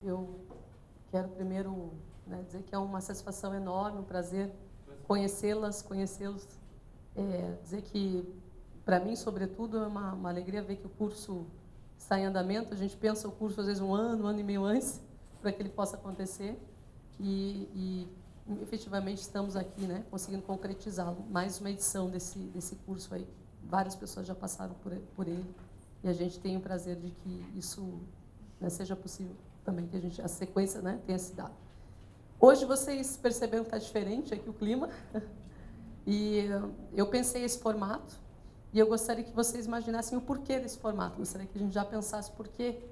Eu quero primeiro, dizer que é uma satisfação enorme, um prazer conhecê-los. Dizer que, para mim, sobretudo, é uma alegria ver que o curso está em andamento. A gente pensa o curso, às vezes, um ano e meio antes, para que ele possa acontecer. E efetivamente, estamos aqui, conseguindo concretizá-lo. Mais uma edição desse curso aí. Várias pessoas já passaram por ele. E a gente tem o prazer de que isso seja possível também, que a sequência tenha se dado. Hoje vocês perceberam que está diferente aqui o clima. E eu pensei esse formato, e eu gostaria que vocês imaginassem o porquê desse formato. Gostaria que a gente já pensasse o porquê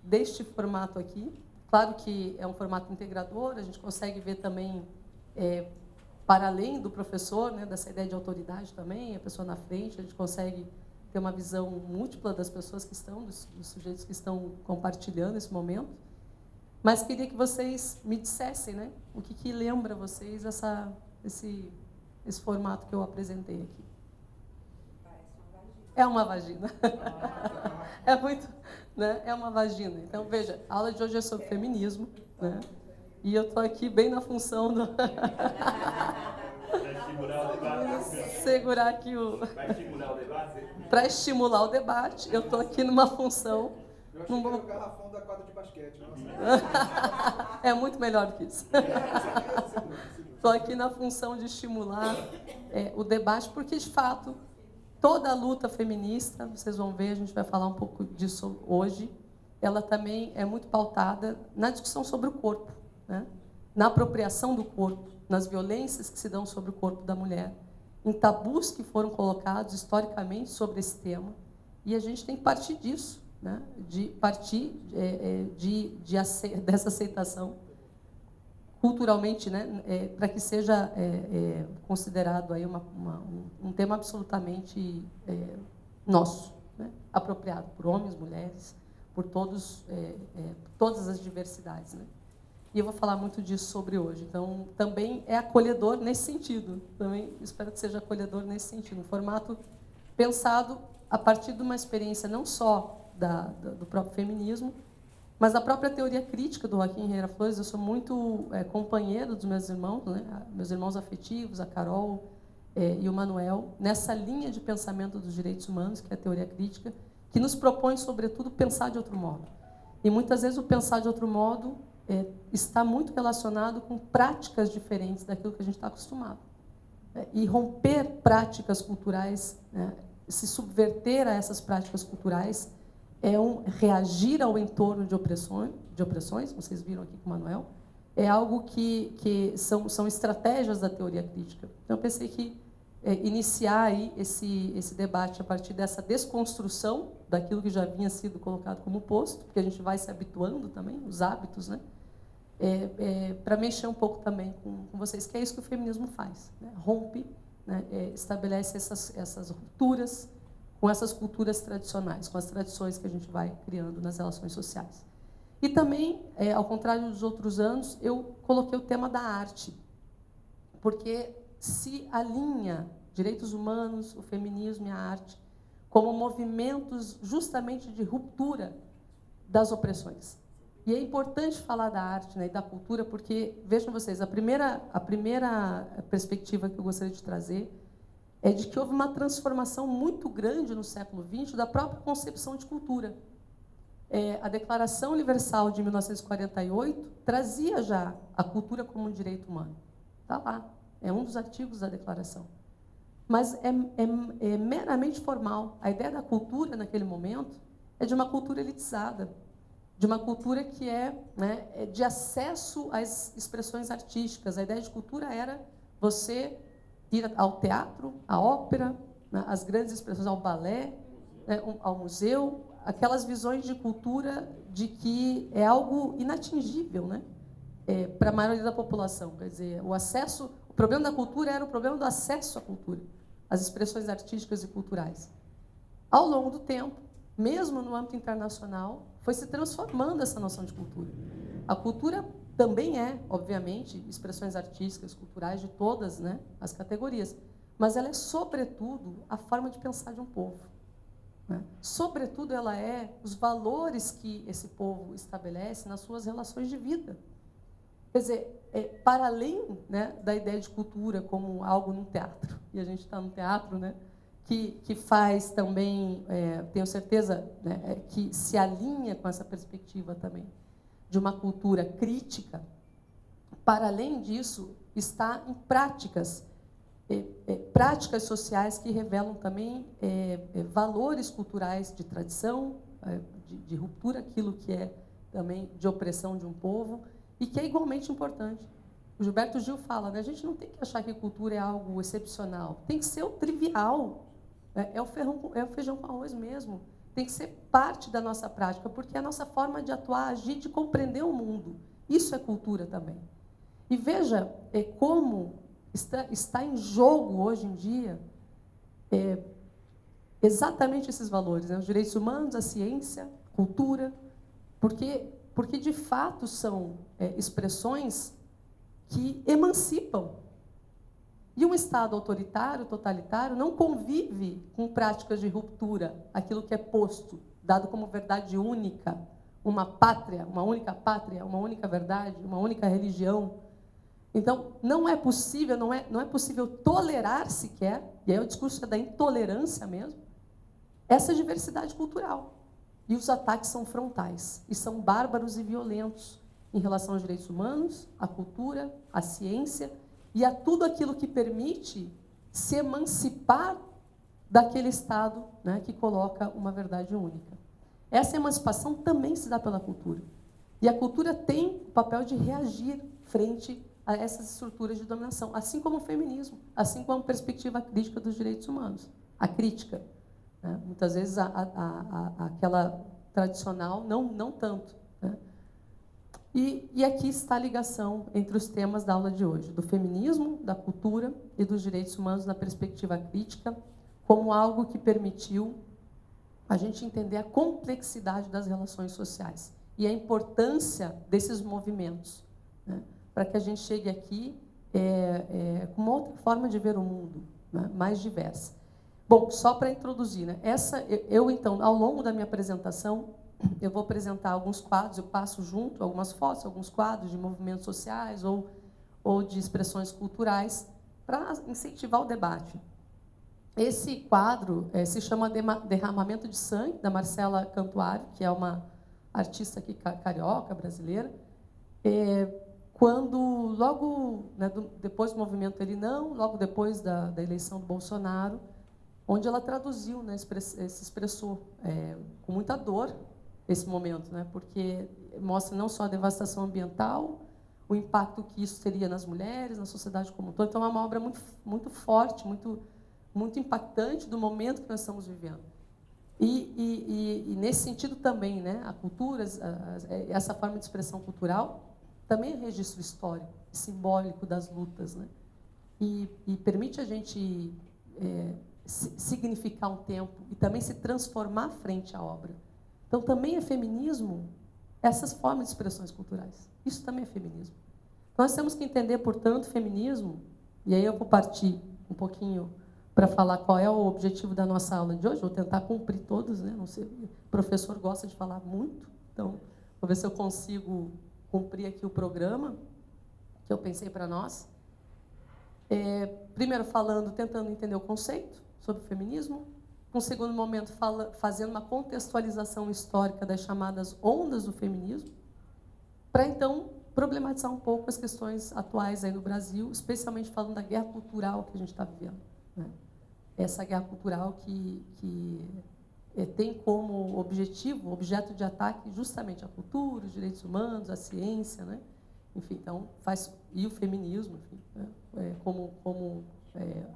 deste formato aqui. Claro que é um formato integrador, a gente consegue ver também, para além do professor, dessa ideia de autoridade também, a pessoa na frente, a gente consegue ter uma visão múltipla das pessoas que estão, dos sujeitos que estão compartilhando esse momento. Mas queria que vocês me dissessem, o que lembra vocês esse formato que eu apresentei aqui. Parece uma vagina. É uma vagina. É muito, é uma vagina. Então, veja, a aula de hoje é sobre feminismo, e eu estou aqui bem na função do... segurar aqui o... Para estimular o debate? Para estimular o debate, eu estou aqui numa função... Eu achei que era o garrafão da quadra de basquete. É muito melhor do que isso. Estou aqui na função de estimular o debate, porque, de fato, toda a luta feminista, vocês vão ver, a gente vai falar um pouco disso hoje, ela também é muito pautada na discussão sobre o corpo, na apropriação do corpo, nas violências que se dão sobre o corpo da mulher, em tabus que foram colocados historicamente sobre esse tema, e a gente tem que partir disso, de partir dessa aceitação culturalmente, para que seja considerado aí um tema absolutamente nosso, apropriado por homens, mulheres, por todas as diversidades. E eu vou falar muito disso sobre hoje. Então, também é acolhedor nesse sentido. Também espero que seja acolhedor nesse sentido. Um formato pensado a partir de uma experiência não só do próprio feminismo, mas da própria teoria crítica do Joaquim Herrera Flores. Eu sou muito companheiro dos meus irmãos, meus irmãos afetivos, a Carol e o Manuel, nessa linha de pensamento dos direitos humanos, que é a teoria crítica, que nos propõe, sobretudo, pensar de outro modo. E, muitas vezes, o pensar de outro modo está muito relacionado com práticas diferentes daquilo que a gente está acostumado. E romper práticas culturais, se subverter a essas práticas culturais, reagir ao entorno de opressões, vocês viram aqui com o Manuel, é algo que são estratégias da teoria crítica. Então, eu pensei que iniciar aí esse debate a partir dessa desconstrução daquilo que já vinha sido colocado como posto, porque a gente vai se habituando também, os hábitos, para mexer um pouco também com vocês, que é isso que o feminismo faz, rompe, estabelece essas rupturas com essas culturas tradicionais, com as tradições que a gente vai criando nas relações sociais. E também, ao contrário dos outros anos, eu coloquei o tema da arte, porque se alinha direitos humanos, o feminismo e a arte como movimentos justamente de ruptura das opressões. E é importante falar da arte e da cultura, porque, vejam vocês, a primeira perspectiva que eu gostaria de trazer é de que houve uma transformação muito grande no século XX da própria concepção de cultura. A Declaração Universal de 1948 trazia já a cultura como um direito humano. Está lá, é um dos artigos da Declaração. Mas é meramente formal. A ideia da cultura, naquele momento, é de uma cultura elitizada, de uma cultura que é de acesso às expressões artísticas. A ideia de cultura era você ir ao teatro, à ópera, às grandes expressões, ao balé, ao museu, aquelas visões de cultura de que é algo inatingível, para a maioria da população. Quer dizer, o problema da cultura era o problema do acesso à cultura, às expressões artísticas e culturais. Ao longo do tempo, mesmo no âmbito internacional, foi se transformando essa noção de cultura. A cultura também obviamente, expressões artísticas, culturais, de todas as categorias, mas ela é, sobretudo, a forma de pensar de um povo. né? Sobretudo, ela é os valores que esse povo estabelece nas suas relações de vida. Quer dizer, para além, né, da ideia de cultura como algo num teatro, e a gente está no teatro, né, que faz também, tenho certeza, né, que se alinha com essa perspectiva também de uma cultura crítica, para além disso, está em práticas sociais que revelam também valores culturais de tradição, de ruptura, aquilo que é também de opressão de um povo, e que é igualmente importante. O Gilberto Gil fala, né, a gente não tem que achar que cultura é algo excepcional, tem que ser o trivial, é o feijão com arroz mesmo, tem que ser parte da nossa prática, porque é a nossa forma de atuar, agir, de compreender o mundo. Isso é cultura também. E veja como está em jogo, hoje em dia, exatamente esses valores, né? Os direitos humanos, a ciência, a cultura, porque de fato são expressões que emancipam. E um Estado autoritário, totalitário, não convive com práticas de ruptura, aquilo que é posto, dado como verdade única, uma pátria, uma única verdade, uma única religião. Então, não é possível tolerar sequer, e aí o discurso é da intolerância mesmo, essa diversidade cultural. E os ataques são frontais, e são bárbaros e violentos em relação aos direitos humanos, à cultura, à ciência, e a tudo aquilo que permite se emancipar daquele Estado, né, que coloca uma verdade única. Essa emancipação também se dá pela cultura. E a cultura tem o papel de reagir frente a essas estruturas de dominação, assim como o feminismo, assim como a perspectiva crítica dos direitos humanos. A crítica, né? Muitas vezes aquela tradicional, não tanto. Né? E aqui está a ligação entre os temas da aula de hoje, do feminismo, da cultura e dos direitos humanos na perspectiva crítica, como algo que permitiu a gente entender a complexidade das relações sociais e a importância desses movimentos, né? Para que a gente chegue aqui com uma outra forma de ver o mundo, né? Mais diversa. Bom, só para introduzir, né? Então, ao longo da minha apresentação, eu vou apresentar alguns quadros, eu passo junto algumas fotos, alguns quadros de movimentos sociais ou de expressões culturais para incentivar o debate. Esse quadro se chama Derramamento de Sangue, da Marcela Cantuário, que é uma artista aqui carioca, brasileira. Quando, logo, né, depois do movimento Ele Não, logo depois da eleição do Bolsonaro, onde ela traduziu, né, se expressou com muita dor esse momento, né, porque mostra não só a devastação ambiental, o impacto que isso teria nas mulheres, na sociedade como um todo. Então, é uma obra muito, muito forte, muito impactante do momento que nós estamos vivendo. E nesse sentido também, né, a cultura, essa forma de expressão cultural, também é registro histórico, simbólico das lutas, né? E permite a gente significar um tempo e também se transformar frente à obra. Então, também é feminismo essas formas de expressões culturais. Isso também é feminismo. Então, nós temos que entender, portanto, feminismo, e aí eu vou partir um pouquinho para falar qual é o objetivo da nossa aula de hoje. Vou tentar cumprir todos, né? Não sei, o professor gosta de falar muito, então vou ver se eu consigo cumprir aqui o programa que eu pensei para nós. Primeiro tentando entender o conceito sobre o feminismo. Um segundo momento, fazendo uma contextualização histórica das chamadas ondas do feminismo, para então problematizar um pouco as questões atuais aí no Brasil, especialmente falando da guerra cultural que a gente está vivendo, né? Essa guerra cultural que tem como objeto de ataque justamente a cultura, os direitos humanos, a ciência, né? Enfim, então e o feminismo, enfim, né? Como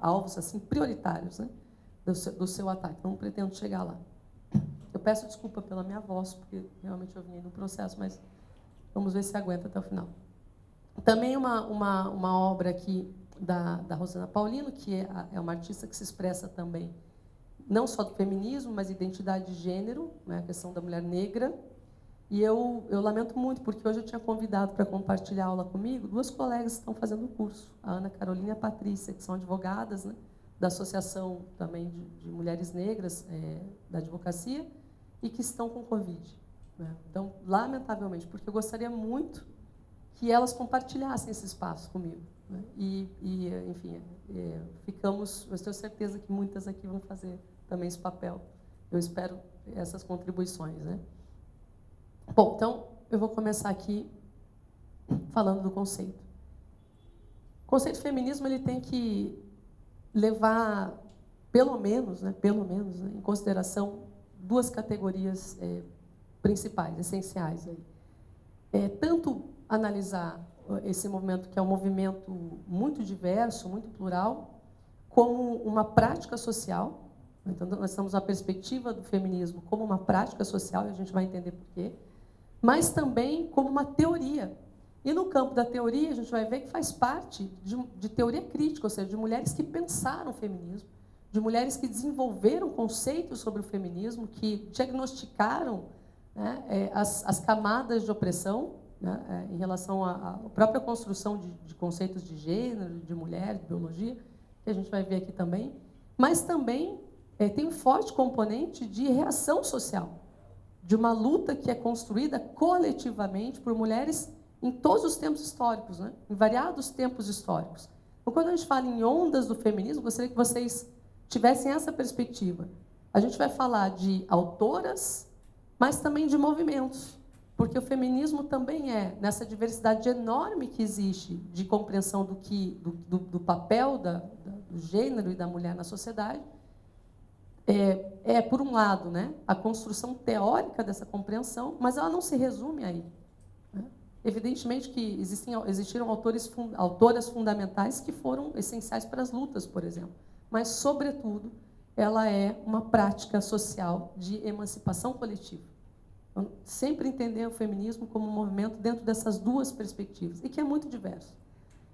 alvos assim prioritários, né? do seu ataque. Não pretendo chegar lá. Eu peço desculpa pela minha voz, porque realmente eu vim no processo, mas vamos ver se aguenta até o final. Também uma obra aqui da Rosana Paulino, que é uma artista que se expressa também não só do feminismo, mas identidade de gênero, né, a questão da mulher negra. E eu lamento muito, porque hoje eu tinha convidado para compartilhar a aula comigo 2 colegas que estão fazendo o curso, a Ana Carolina e a Patrícia, que são advogadas, né, da Associação também de Mulheres Negras da Advocacia e que estão com Covid. Né? Então, lamentavelmente, porque eu gostaria muito que elas compartilhassem esse espaço comigo. Né? Enfim, ficamos, eu tenho certeza que muitas aqui vão fazer também esse papel. Eu espero essas contribuições. Né? Bom, então, eu vou começar aqui falando do conceito. O conceito de feminismo ele tem que levar, pelo menos, né, em consideração duas categorias principais, essenciais. Aí. Tanto analisar esse movimento, que é um movimento muito diverso, muito plural, como uma prática social. Então, nós estamos na perspectiva do feminismo como uma prática social, e a gente vai entender por quê, mas também como uma teoria. E no campo da teoria, a gente vai ver que faz parte de teoria crítica, ou seja, de mulheres que pensaram o feminismo, de mulheres que desenvolveram conceitos sobre o feminismo, que diagnosticaram, né, as camadas de opressão, né, em relação à própria construção de conceitos de gênero, de mulher, de biologia, que a gente vai ver aqui também, mas também tem um forte componente de reação social, de uma luta que é construída coletivamente por mulheres em todos os tempos históricos, né? Em variados tempos históricos. Então, quando a gente fala em ondas do feminismo, gostaria que vocês tivessem essa perspectiva. A gente vai falar de autoras, mas também de movimentos, porque o feminismo também nessa diversidade enorme que existe de compreensão do papel do gênero e da mulher na sociedade, por um lado, né, a construção teórica dessa compreensão, mas ela não se resume aí. Né? Evidentemente que existiram autoras fundamentais que foram essenciais para as lutas, por exemplo, mas, sobretudo, ela é uma prática social de emancipação coletiva. Então, sempre entender o feminismo como um movimento dentro dessas duas perspectivas, e que é muito diverso.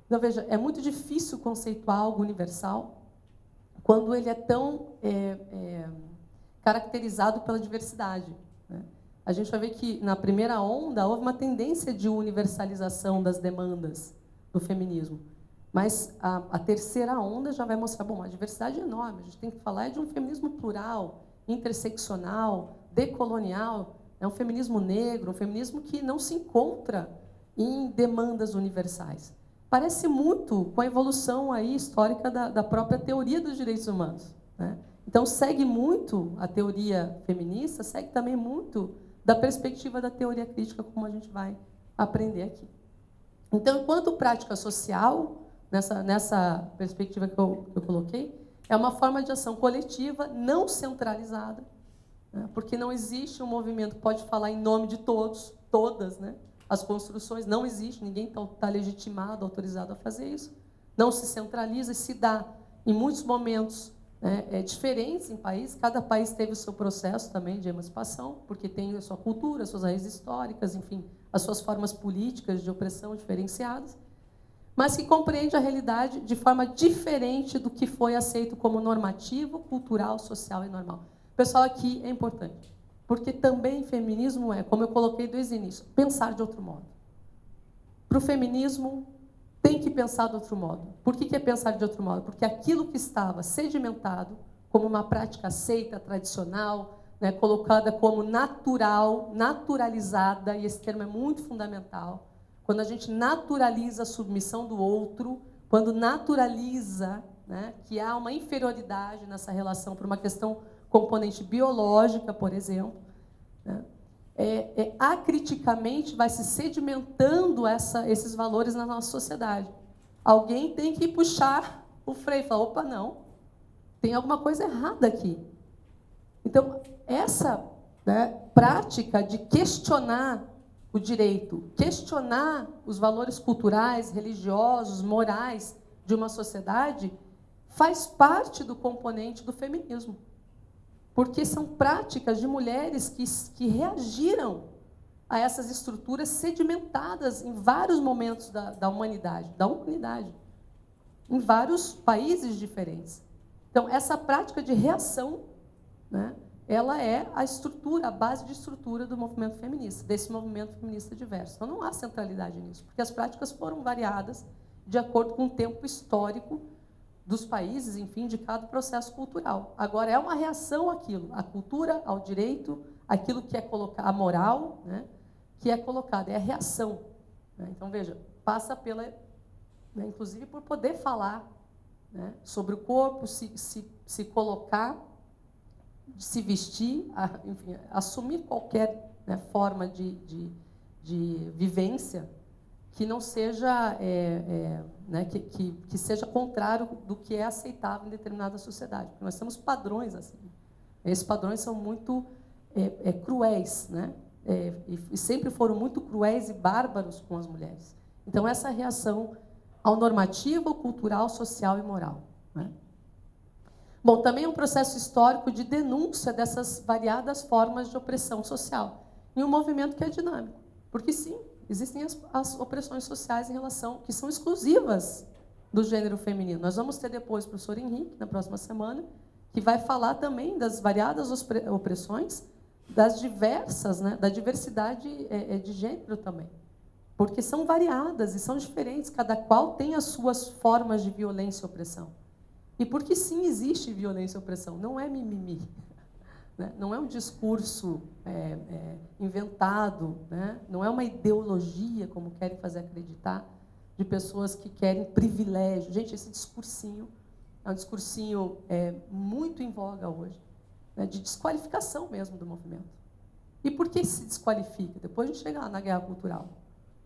Então, veja, é muito difícil conceituar algo universal quando ele é tão caracterizado pela diversidade. Né? A gente vai ver que, na primeira onda, houve uma tendência de universalização das demandas do feminismo. Mas a terceira onda já vai mostrar, bom, a diversidade é enorme, a gente tem que falar de um feminismo plural, interseccional, decolonial, é um feminismo negro, um feminismo que não se encontra em demandas universais. Parece muito com a evolução aí histórica da própria teoria dos direitos humanos. Né? Então, segue muito a teoria feminista, segue também muito da perspectiva da teoria crítica, como a gente vai aprender aqui. Então, enquanto prática social, nessa perspectiva que eu coloquei, é uma forma de ação coletiva, não centralizada, né? Porque não existe um movimento que pode falar em nome de todos, todas, né? As construções, não existe, ninguém está legitimado, autorizado a fazer isso. Não se centraliza e se dá, em muitos momentos, né, diferentes em países. Cada país teve o seu processo também de emancipação, porque tem a sua cultura, as suas raízes históricas, enfim, as suas formas políticas de opressão diferenciadas, mas que compreende a realidade de forma diferente do que foi aceito como normativo, cultural, social e normal. Pessoal, aqui é importante. Porque também feminismo como eu coloquei desde o início, pensar de outro modo. Para o feminismo, tem que pensar de outro modo. Por que é pensar de outro modo? Porque aquilo que estava sedimentado como uma prática aceita, tradicional, né, colocada como natural, naturalizada, e esse termo é muito fundamental, quando a gente naturaliza a submissão do outro, quando naturaliza, né, que há uma inferioridade nessa relação por uma questão componente biológica, por exemplo, né? Acriticamente vai se sedimentando esses valores na nossa sociedade. Alguém tem que puxar o freio e falar, opa, não, tem alguma coisa errada aqui. Então, essa, né, prática de questionar o direito, questionar os valores culturais, religiosos, morais de uma sociedade, faz parte do componente do feminismo. Porque são práticas de mulheres que reagiram a essas estruturas sedimentadas em vários momentos da humanidade, em vários países diferentes. Então, essa prática de reação, né, ela é a estrutura, a base de estrutura do movimento feminista, desse movimento feminista diverso. Então, não há centralidade nisso, porque as práticas foram variadas de acordo com o tempo histórico dos países, enfim, de cada processo cultural. Agora, é uma reação àquilo, à cultura, ao direito, aquilo que é colocado, a moral, né, que é colocada, é a reação. Né? Então, veja, passa pela, né, inclusive por poder falar, né, sobre o corpo, se colocar, se vestir, enfim, assumir qualquer, né, forma de vivência que não seja, né, que seja contrário do que é aceitável em determinada sociedade. Porque nós temos padrões assim. Esses padrões são muito cruéis, né? E sempre foram muito cruéis e bárbaros com as mulheres. Então, essa reação ao normativo, cultural, social e moral. Né? Bom, também é um processo histórico de denúncia dessas variadas formas de opressão social, em um movimento que é dinâmico. Porque, sim, existem as opressões sociais em relação, que são exclusivas do gênero feminino. Nós vamos ter depois o professor Henrique, na próxima semana, que vai falar também das variadas opressões, das diversas, né, da diversidade de gênero também. Porque são variadas e são diferentes, cada qual tem as suas formas de violência e opressão. E porque, sim, existe violência e opressão, não é mimimi. Né? Não é um discurso inventado, né? Não é uma ideologia, como querem fazer acreditar, de pessoas que querem privilégio. Gente, esse discursinho é um discursinho muito em voga hoje, né? De desqualificação mesmo do movimento. E por que se desqualifica? Depois a gente chega lá na guerra cultural.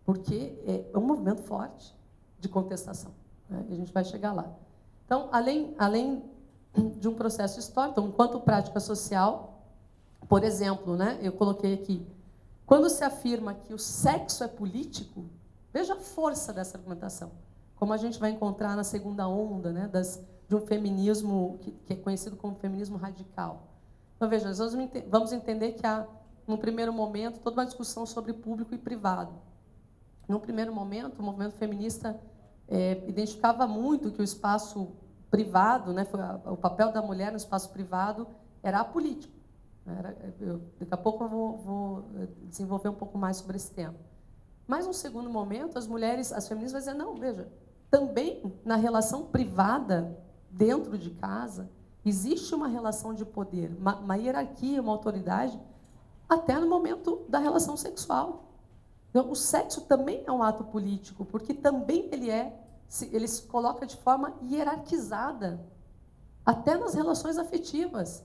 Porque é um movimento forte de contestação. Né? E a gente vai chegar lá. Então, além de um processo histórico, então, enquanto prática social, por exemplo, né, eu coloquei aqui, quando se afirma que o sexo é político, veja a força dessa argumentação, como a gente vai encontrar na segunda onda, né, de um feminismo que é conhecido como feminismo radical. Então, veja, nós vamos entender que há, num primeiro momento, toda uma discussão sobre público e privado. Num primeiro momento, o movimento feminista identificava muito que o espaço privado, né, o papel da mulher no espaço privado era apolítico. Daqui a pouco eu vou desenvolver um pouco mais sobre esse tema. Mas, num segundo momento, as feministas vão dizer, não, veja, também na relação privada, dentro de casa, existe uma relação de poder, uma hierarquia, uma autoridade, até no momento da relação sexual. Então, o sexo também é um ato político, porque também ele se coloca de forma hierarquizada, até nas relações afetivas.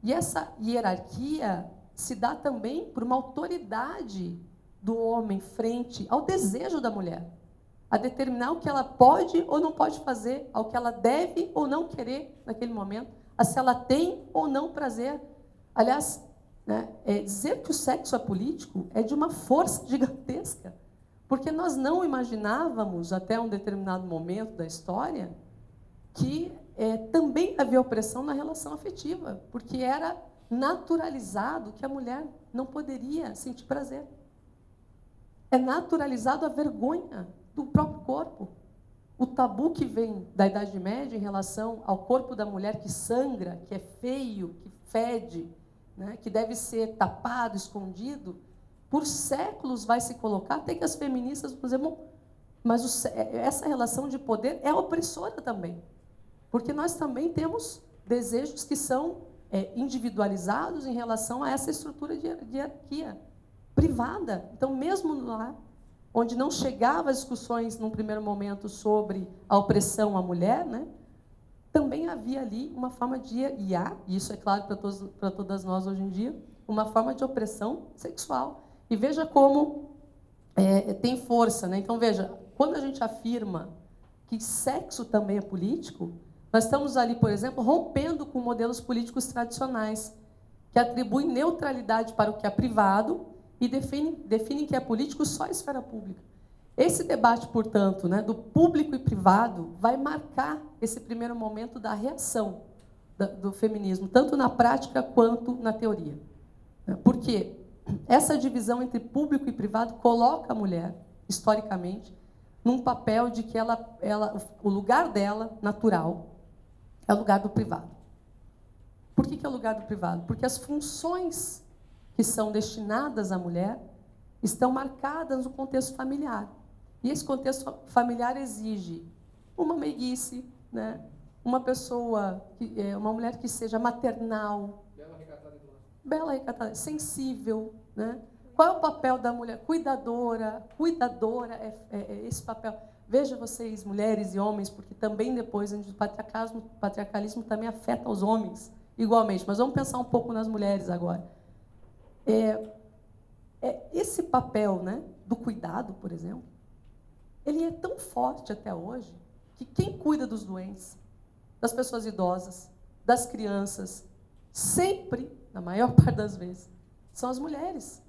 E essa hierarquia se dá também por uma autoridade do homem frente ao desejo da mulher, a determinar o que ela pode ou não pode fazer, ao que ela deve ou não querer naquele momento, a se ela tem ou não prazer. Aliás, né, dizer que o sexo é político é de uma força gigantesca, porque nós não imaginávamos, até um determinado momento da história, que também havia opressão na relação afetiva, porque era naturalizado que a mulher não poderia sentir prazer. É naturalizado a vergonha do próprio corpo. O tabu que vem da Idade Média em relação ao corpo da mulher que sangra, que é feio, que fede, né, que deve ser tapado, escondido, por séculos vai se colocar, até que as feministas vão dizer, mas essa relação de poder é opressora também. Porque nós também temos desejos que são individualizados em relação a essa estrutura de hierarquia privada. Então, mesmo lá, onde não chegava as discussões, num primeiro momento, sobre a opressão à mulher, né, também havia ali uma forma de, e isso é claro para todas nós hoje em dia, uma forma de opressão sexual. E veja como tem força. Né? Então, veja, quando a gente afirma que sexo também é político, nós estamos ali, por exemplo, rompendo com modelos políticos tradicionais, que atribuem neutralidade para o que é privado e definem que é político só a esfera pública. Esse debate, portanto, né, do público e privado, vai marcar esse primeiro momento da reação do feminismo, tanto na prática quanto na teoria. Porque essa divisão entre público e privado coloca a mulher, historicamente, num papel de que o lugar dela, natural, é o lugar do privado. Por que é o lugar do privado? Porque as funções que são destinadas à mulher estão marcadas no contexto familiar. E esse contexto familiar exige uma meiguice, né? uma pessoa, uma mulher que seja maternal, bela, recatada, sensível, né? Qual é o papel da mulher? Cuidadora é esse papel. Veja vocês, mulheres e homens, porque também depois o patriarcalismo também afeta os homens igualmente. Mas vamos pensar um pouco nas mulheres agora. Esse papel, né, do cuidado, por exemplo, ele é tão forte até hoje que quem cuida dos doentes, das pessoas idosas, das crianças, sempre, na maior parte das vezes, são as mulheres.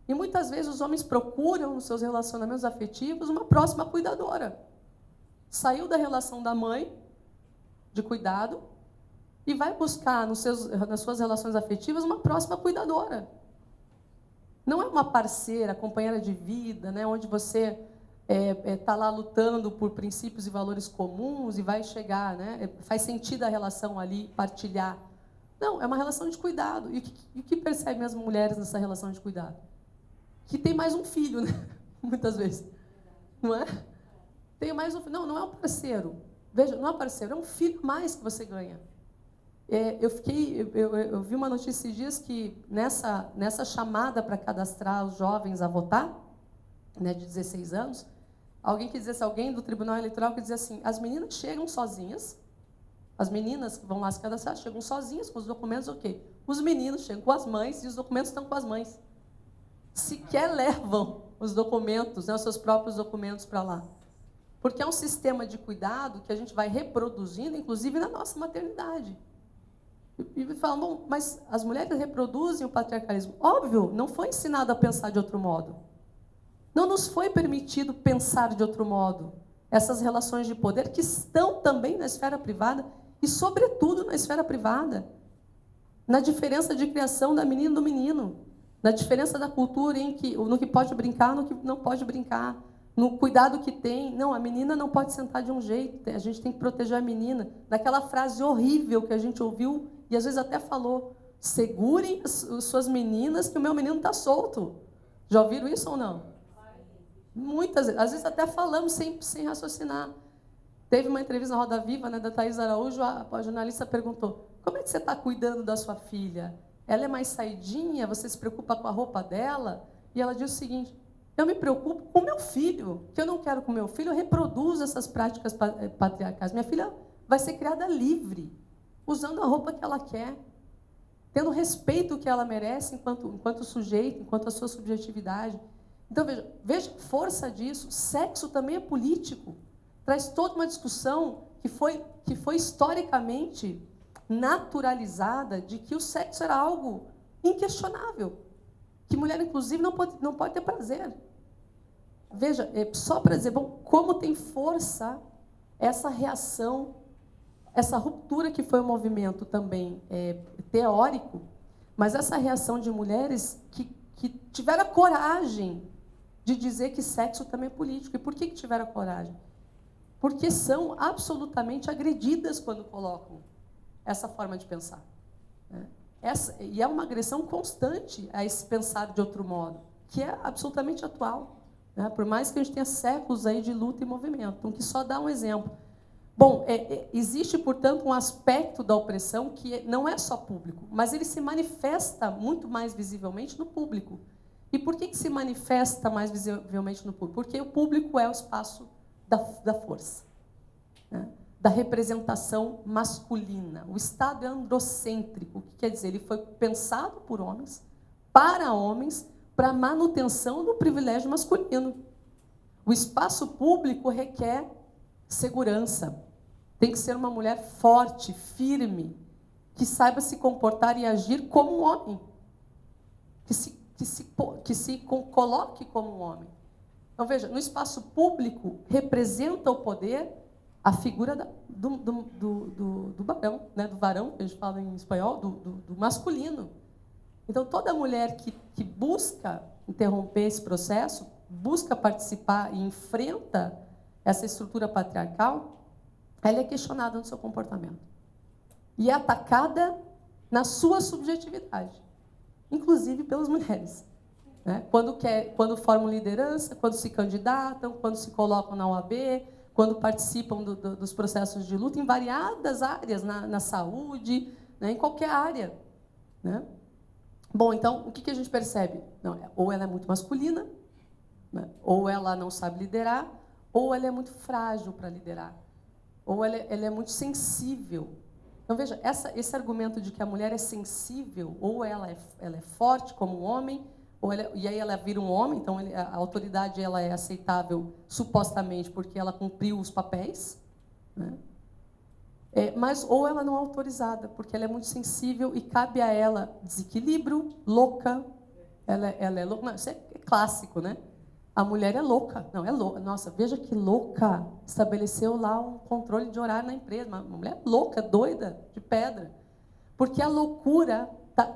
E muitas vezes os homens procuram nos seus relacionamentos afetivos uma próxima cuidadora. Saiu da relação da mãe, de cuidado, e vai buscar nas suas relações afetivas uma próxima cuidadora. Não é uma parceira, companheira de vida, né, onde você está lá lutando por princípios e valores comuns e vai chegar, né, faz sentido a relação ali, partilhar. Não, é uma relação de cuidado. E o que percebem as mulheres nessa relação de cuidado? Que tem mais um filho, né? Muitas vezes. Não é? Tem mais um filho. Não é um parceiro. Veja, não é um parceiro, é um filho mais que você ganha. Eu vi uma notícia esses dias que nessa chamada para cadastrar os jovens a votar, né, de 16 anos, alguém do Tribunal Eleitoral que dizia assim, as meninas chegam sozinhas, as meninas que vão lá se cadastrar chegam sozinhas com os documentos, ok. Os meninos chegam com as mães e os documentos estão com as mães. Sequer levam os documentos, né, os seus próprios documentos para lá. Porque é um sistema de cuidado que a gente vai reproduzindo, inclusive na nossa maternidade. E falam, bom, mas as mulheres reproduzem o patriarcalismo. Óbvio, não foi ensinado a pensar de outro modo. Não nos foi permitido pensar de outro modo. Essas relações de poder que estão também na esfera privada e, sobretudo, na esfera privada. Na diferença de criação da menina e do menino. Na diferença da cultura no que pode brincar, no que não pode brincar. No cuidado que tem. Não, a menina não pode sentar de um jeito. A gente tem que proteger a menina. Naquela frase horrível que a gente ouviu e às vezes até falou, segurem as suas meninas que o meu menino está solto. Já ouviram isso ou não? Muitas vezes. Às vezes até falamos sem raciocinar. Teve uma entrevista na Roda Viva, né, da Thaís Araújo, a jornalista perguntou, como é que você está cuidando da sua filha? Ela é mais saidinha? Você se preocupa com a roupa dela? E ela diz o seguinte, eu me preocupo com o meu filho, que eu não quero que o meu filho reproduza essas práticas patriarcais. Minha filha vai ser criada livre, usando a roupa que ela quer, tendo respeito que ela merece enquanto sujeito, enquanto a sua subjetividade. Então, veja a força disso. Sexo também é político. Traz toda uma discussão que foi historicamente naturalizada de que o sexo era algo inquestionável. Que mulher, inclusive, não pode ter prazer. Veja, só para dizer, bom, como tem força essa reação, essa ruptura que foi um movimento também teórico, mas essa reação de mulheres que tiveram a coragem de dizer que sexo também é político. E por que tiveram a coragem? Porque são absolutamente agredidas quando colocam essa forma de pensar. Né? E é uma agressão constante a esse pensar de outro modo, que é absolutamente atual, né? Por mais que a gente tenha séculos aí de luta e movimento. Então, que só dá um exemplo. Bom, existe, portanto, um aspecto da opressão que não é só público, mas ele se manifesta muito mais visivelmente no público. E por que se manifesta mais visivelmente no público? Porque o público é o espaço da força, né? Da representação masculina. O Estado é androcêntrico, o que quer dizer? Ele foi pensado por homens, para a manutenção do privilégio masculino. O espaço público requer segurança. Tem que ser uma mulher forte, firme, que saiba se comportar e agir como um homem, que se coloque como um homem. Então, veja, no espaço público representa o poder a figura do varão, né? Do varão, que a gente fala em espanhol, do masculino. Então, toda mulher que busca interromper esse processo, busca participar e enfrenta essa estrutura patriarcal, ela é questionada no seu comportamento. E é atacada na sua subjetividade, inclusive pelas mulheres. Né? Quando formam liderança, quando se candidatam, quando se colocam na OAB, quando participam dos processos de luta em variadas áreas, na saúde, né, em qualquer área, né? Bom, então, o que a gente percebe? Não, ou ela é muito masculina, né, ou ela não sabe liderar, ou ela é muito frágil para liderar, ou ela é muito sensível. Então, veja, esse argumento de que a mulher é sensível, ou ela é forte como um homem, e aí ela vira um homem, então a autoridade ela é aceitável supostamente porque ela cumpriu os papéis, né? Mas ou ela não é autorizada, porque ela é muito sensível e cabe a ela desequilíbrio, louca. Ela é louca. Não, isso é clássico, né? A mulher é louca. Não, é louca. Nossa, veja que louca. Estabeleceu lá um controle de horário na empresa. Uma mulher louca, doida, de pedra. Porque a loucura,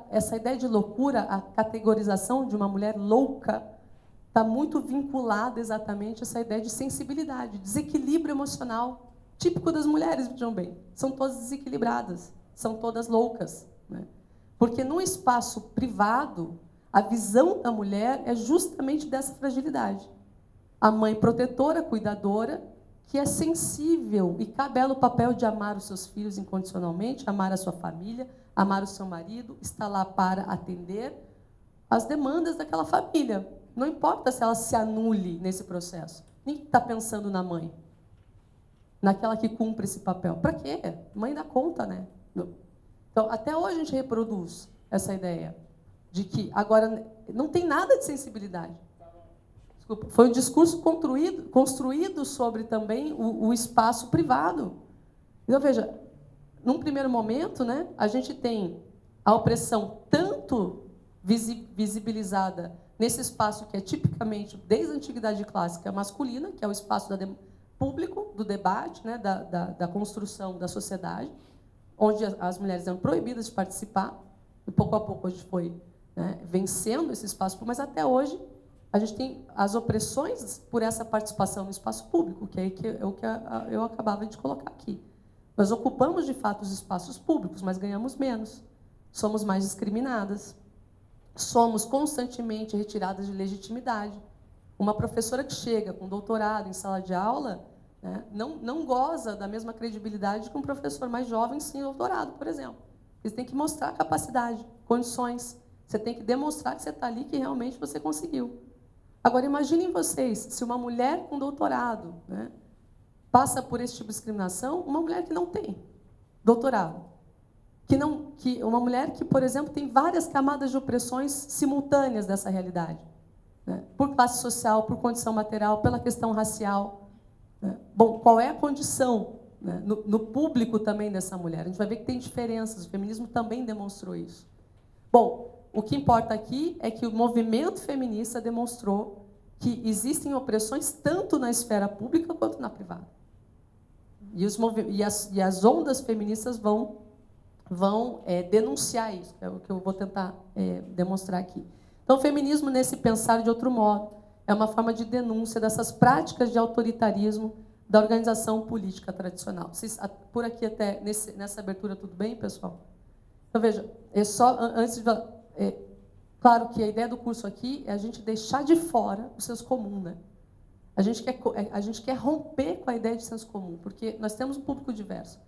essa ideia de loucura, a categorização de uma mulher louca, está muito vinculada exatamente a essa ideia de sensibilidade, desequilíbrio emocional, típico das mulheres, vejam bem. São todas desequilibradas, são todas loucas, né? Porque no espaço privado, a visão da mulher é justamente dessa fragilidade. A mãe protetora, cuidadora, que é sensível e cabe a ela o papel de amar os seus filhos incondicionalmente, amar a sua família, amar o seu marido, está lá para atender as demandas daquela família. Não importa se ela se anule nesse processo. Nem está pensando na mãe, naquela que cumpre esse papel. Para quê? Mãe dá conta, né? Então, até hoje a gente reproduz essa ideia de que agora não tem nada de sensibilidade. Desculpa, foi um discurso construído sobre também o espaço privado. Então, veja, num primeiro momento, né, a gente tem a opressão tanto visibilizada nesse espaço que é tipicamente, desde a antiguidade clássica, masculina, que é o espaço público, do debate, né, da construção da sociedade, onde as mulheres eram proibidas de participar, e pouco a pouco a gente foi, né, vencendo esse espaço público, mas até hoje a gente tem as opressões por essa participação no espaço público, que é o que eu acabava de colocar aqui. Nós ocupamos, de fato, os espaços públicos, mas ganhamos menos. Somos mais discriminadas. Somos constantemente retiradas de legitimidade. Uma professora que chega com doutorado em sala de aula, né, não goza da mesma credibilidade que um professor mais jovem sem doutorado, por exemplo. Você tem que mostrar capacidade, condições. Você tem que demonstrar que você está ali, que realmente você conseguiu. Agora, imaginem vocês, se uma mulher com doutorado, né, passa por esse tipo de discriminação, uma mulher que não tem doutorado. Uma mulher que, por exemplo, tem várias camadas de opressões simultâneas dessa realidade, né, por classe social, por condição material, pela questão racial, né. Bom, qual é a condição, né, no público também dessa mulher? A gente vai ver que tem diferenças, o feminismo também demonstrou isso. Bom, o que importa aqui é que o movimento feminista demonstrou que existem opressões tanto na esfera pública quanto na privada. E as ondas feministas vão denunciar isso, que é o que eu vou tentar demonstrar aqui. Então, o feminismo, nesse pensar de outro modo, é uma forma de denúncia dessas práticas de autoritarismo da organização política tradicional. Vocês, por aqui até, nessa abertura, tudo bem, pessoal? Então, veja, antes de... claro que a ideia do curso aqui é a gente deixar de fora o senso comum, né? A gente quer romper com a ideia de senso comum, porque nós temos um público diverso.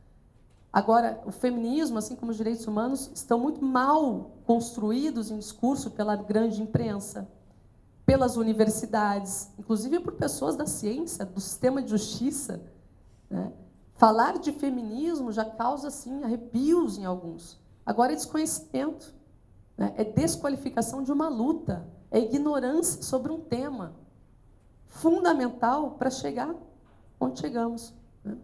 Agora, o feminismo, assim como os direitos humanos, estão muito mal construídos em discurso pela grande imprensa, pelas universidades, inclusive por pessoas da ciência, do sistema de justiça, né? Falar de feminismo já causa, assim, arrepios em alguns. Agora é desconhecimento, né? É desqualificação de uma luta, é ignorância sobre um tema fundamental para chegar onde chegamos, né?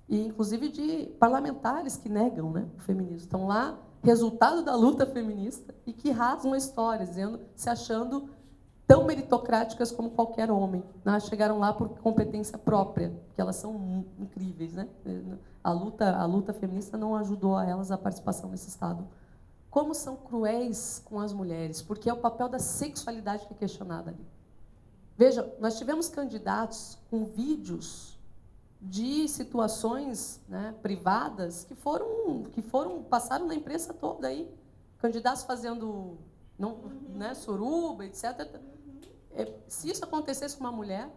E, inclusive, de parlamentares que negam, né, o feminismo. Estão lá, resultado da luta feminista, e que rasgam a história, se achando tão meritocráticas como qualquer homem, né? Chegaram lá por competência própria, porque elas são incríveis, né? A luta feminista não ajudou a elas a participação nesse Estado. Como são cruéis com as mulheres, porque é o papel da sexualidade que é questionada ali. Veja, nós tivemos candidatos com vídeos de situações, né, privadas passaram na imprensa toda aí, candidatos fazendo né, suruba, etc. Se isso acontecesse com uma mulher,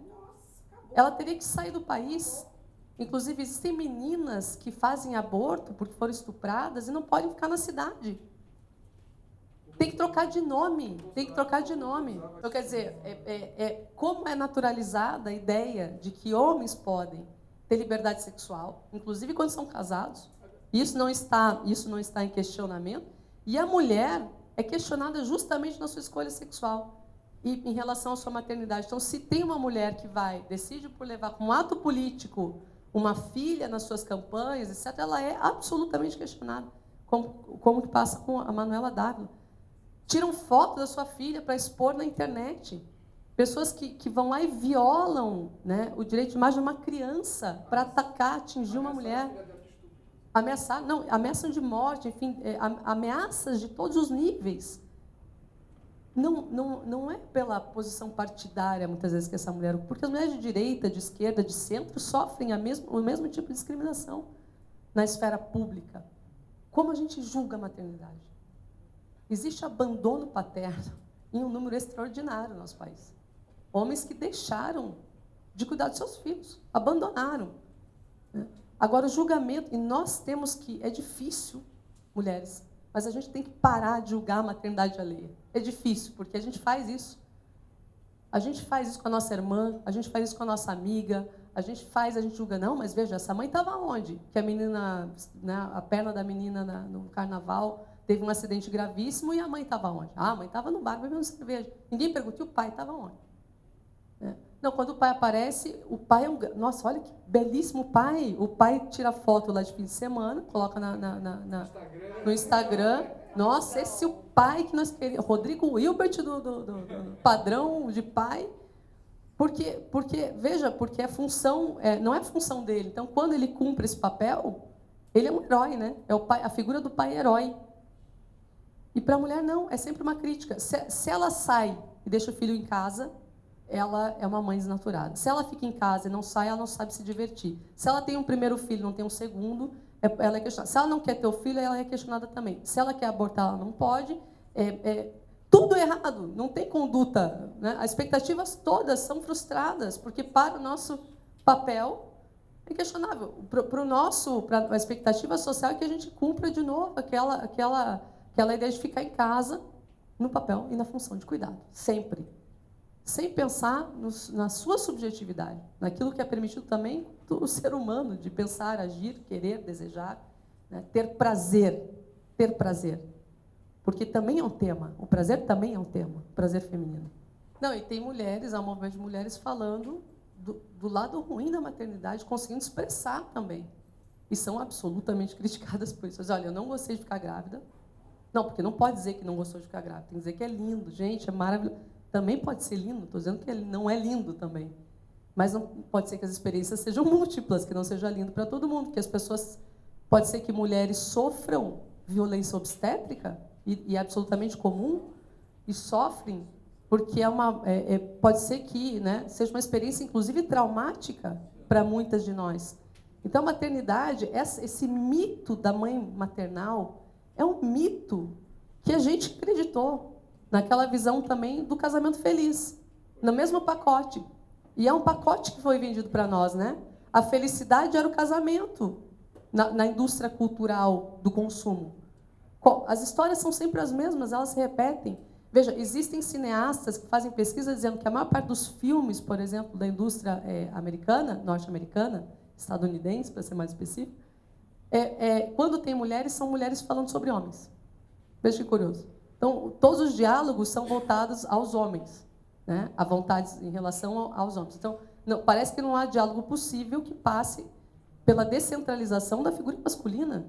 ela teria que sair do país, Inclusive, existem meninas que fazem aborto porque foram estupradas e não podem ficar na cidade. Tem que trocar de nome, tem que trocar de nome. Então, quer dizer, como é naturalizada a ideia de que homens podem ter liberdade sexual, inclusive quando são casados, isso não está em questionamento, e a mulher é questionada justamente na sua escolha sexual e em relação à sua maternidade. Então, se tem uma mulher que decide por levar como ato político uma filha nas suas campanhas, etc., ela é absolutamente questionada, como que passa com a Manuela Dávila. Tiram foto da sua filha para expor na internet. Pessoas que vão lá e violam, né, o direito de imagem de uma criança para atacar, atingir uma mulher. Ameaçam de morte, enfim, ameaças de todos os níveis. Não é pela posição partidária, muitas vezes, que essa mulher... Porque as mulheres de direita, de esquerda, de centro, sofrem o mesmo tipo de discriminação na esfera pública. Como a gente julga a maternidade? Existe abandono paterno em um número extraordinário no nosso país. Homens que deixaram de cuidar dos seus filhos, abandonaram. Né? Agora, o julgamento, e nós temos que... É difícil, mulheres, mas a gente tem que parar de julgar a maternidade alheia. É difícil, porque a gente faz isso. A gente faz isso com a nossa irmã, a gente faz isso com a nossa amiga, a gente julga, não, mas veja, essa mãe estava onde? Que a menina, né, a perna da menina no carnaval teve um acidente gravíssimo e a mãe estava onde? Ah, a mãe estava no bar bebendo cerveja. Ninguém perguntou, e o pai estava onde? Não, quando o pai aparece, o pai é um... Nossa, olha que belíssimo pai. O pai tira foto lá de fim de semana, coloca no Instagram. Nossa, esse é o pai que nós queríamos. Rodrigo Hilbert do padrão de pai. Porque veja, porque a função, não é a função dele. Então, quando ele cumpre esse papel, ele é um herói, né? É o pai, a figura do pai herói. E para a mulher, não, é sempre uma crítica. Se ela sai e deixa o filho em casa, ela é uma mãe desnaturada. Se ela fica em casa e não sai, ela não sabe se divertir. Se ela tem um primeiro filho e não tem um segundo, ela é questionada. Se ela não quer ter o filho, ela é questionada também. Se ela quer abortar, ela não pode. Tudo errado, não tem conduta. Né? As expectativas todas são frustradas, porque para o nosso papel é questionável. Para a expectativa social é que a gente cumpra de novo aquela ideia de ficar em casa no papel e na função de cuidado, sempre. Sem pensar na sua subjetividade, naquilo que é permitido também do ser humano, de pensar, agir, querer, desejar, né? Ter prazer. Porque também é um tema, o prazer também é um tema, o prazer feminino. Não, e tem mulheres, há um movimento de mulheres falando do lado ruim da maternidade, conseguindo expressar também. E são absolutamente criticadas por isso. Olha, eu não gostei de ficar grávida. Não, porque não pode dizer que não gostou de ficar grávida, tem que dizer que é lindo, gente, é maravilhoso. Também pode ser lindo, estou dizendo que ele não é lindo também. Mas não pode ser que as experiências sejam múltiplas, que não seja lindo para todo mundo, que as pessoas... Pode ser que mulheres sofram violência obstétrica, e é absolutamente comum, e sofrem, porque pode ser que, né, seja uma experiência, inclusive, traumática para muitas de nós. Então, a maternidade, esse mito da mãe maternal, é um mito que a gente acreditou, naquela visão também do casamento feliz, no mesmo pacote. E é um pacote que foi vendido para nós, né? A felicidade era o casamento na indústria cultural do consumo. As histórias são sempre as mesmas, elas se repetem. Veja, existem cineastas que fazem pesquisa dizendo que a maior parte dos filmes, por exemplo, da indústria americana, norte-americana, estadunidense, para ser mais específico, quando tem mulheres, são mulheres falando sobre homens. Veja que curioso. Então, todos os diálogos são voltados aos homens, né? A vontades em relação aos homens. Então, parece que não há diálogo possível que passe pela descentralização da figura masculina.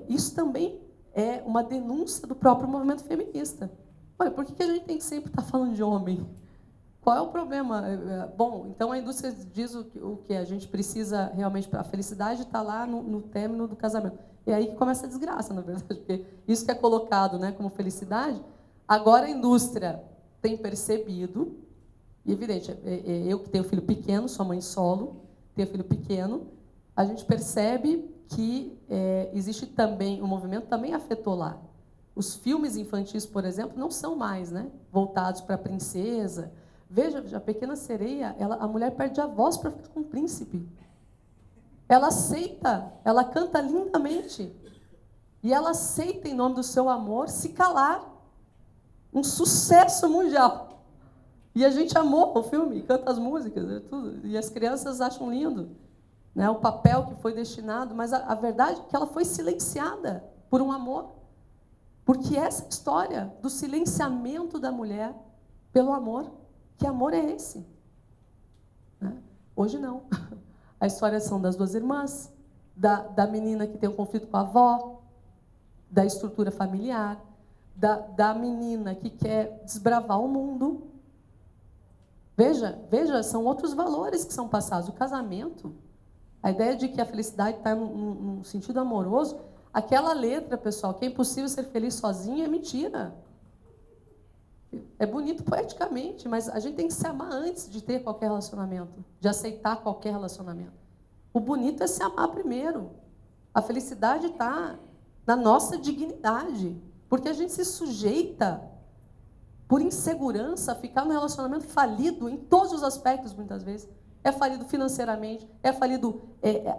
Isso também é uma denúncia do próprio movimento feminista. Olha, por que a gente tem que sempre estar falando de homem? Qual é o problema? Bom, então a indústria diz o que a gente precisa realmente para a felicidade está lá no término do casamento. É aí que começa a desgraça, na verdade, porque isso que é colocado, né, como felicidade, agora a indústria tem percebido, e evidente, eu que tenho filho pequeno, sou mãe solo, tenho filho pequeno, a gente percebe que existe também, o movimento também afetou lá. Os filmes infantis, por exemplo, não são mais, né, voltados para a princesa. Veja, a Pequena Sereia, a mulher perde a voz para ficar com o príncipe. ela aceita, ela canta lindamente. E ela aceita, em nome do seu amor, se calar. Um sucesso mundial. E a gente amou o filme, canta as músicas, tudo, e as crianças acham lindo, né, o papel que foi destinado, mas a verdade é que ela foi silenciada por um amor. Porque essa história do silenciamento da mulher pelo amor, que amor é esse? Né? Hoje não. A história são das duas irmãs, da menina que tem um conflito com a avó, da estrutura familiar, da menina que quer desbravar o mundo. Veja, são outros valores que são passados. O casamento, a ideia de que a felicidade está num sentido amoroso, aquela letra, pessoal, que é impossível ser feliz sozinho, é mentira. É bonito poeticamente, mas a gente tem que se amar antes de ter qualquer relacionamento, de aceitar qualquer relacionamento. O bonito é se amar primeiro. A felicidade está na nossa dignidade, porque a gente se sujeita, por insegurança, a ficar num relacionamento falido em todos os aspectos, muitas vezes. É falido financeiramente, é falido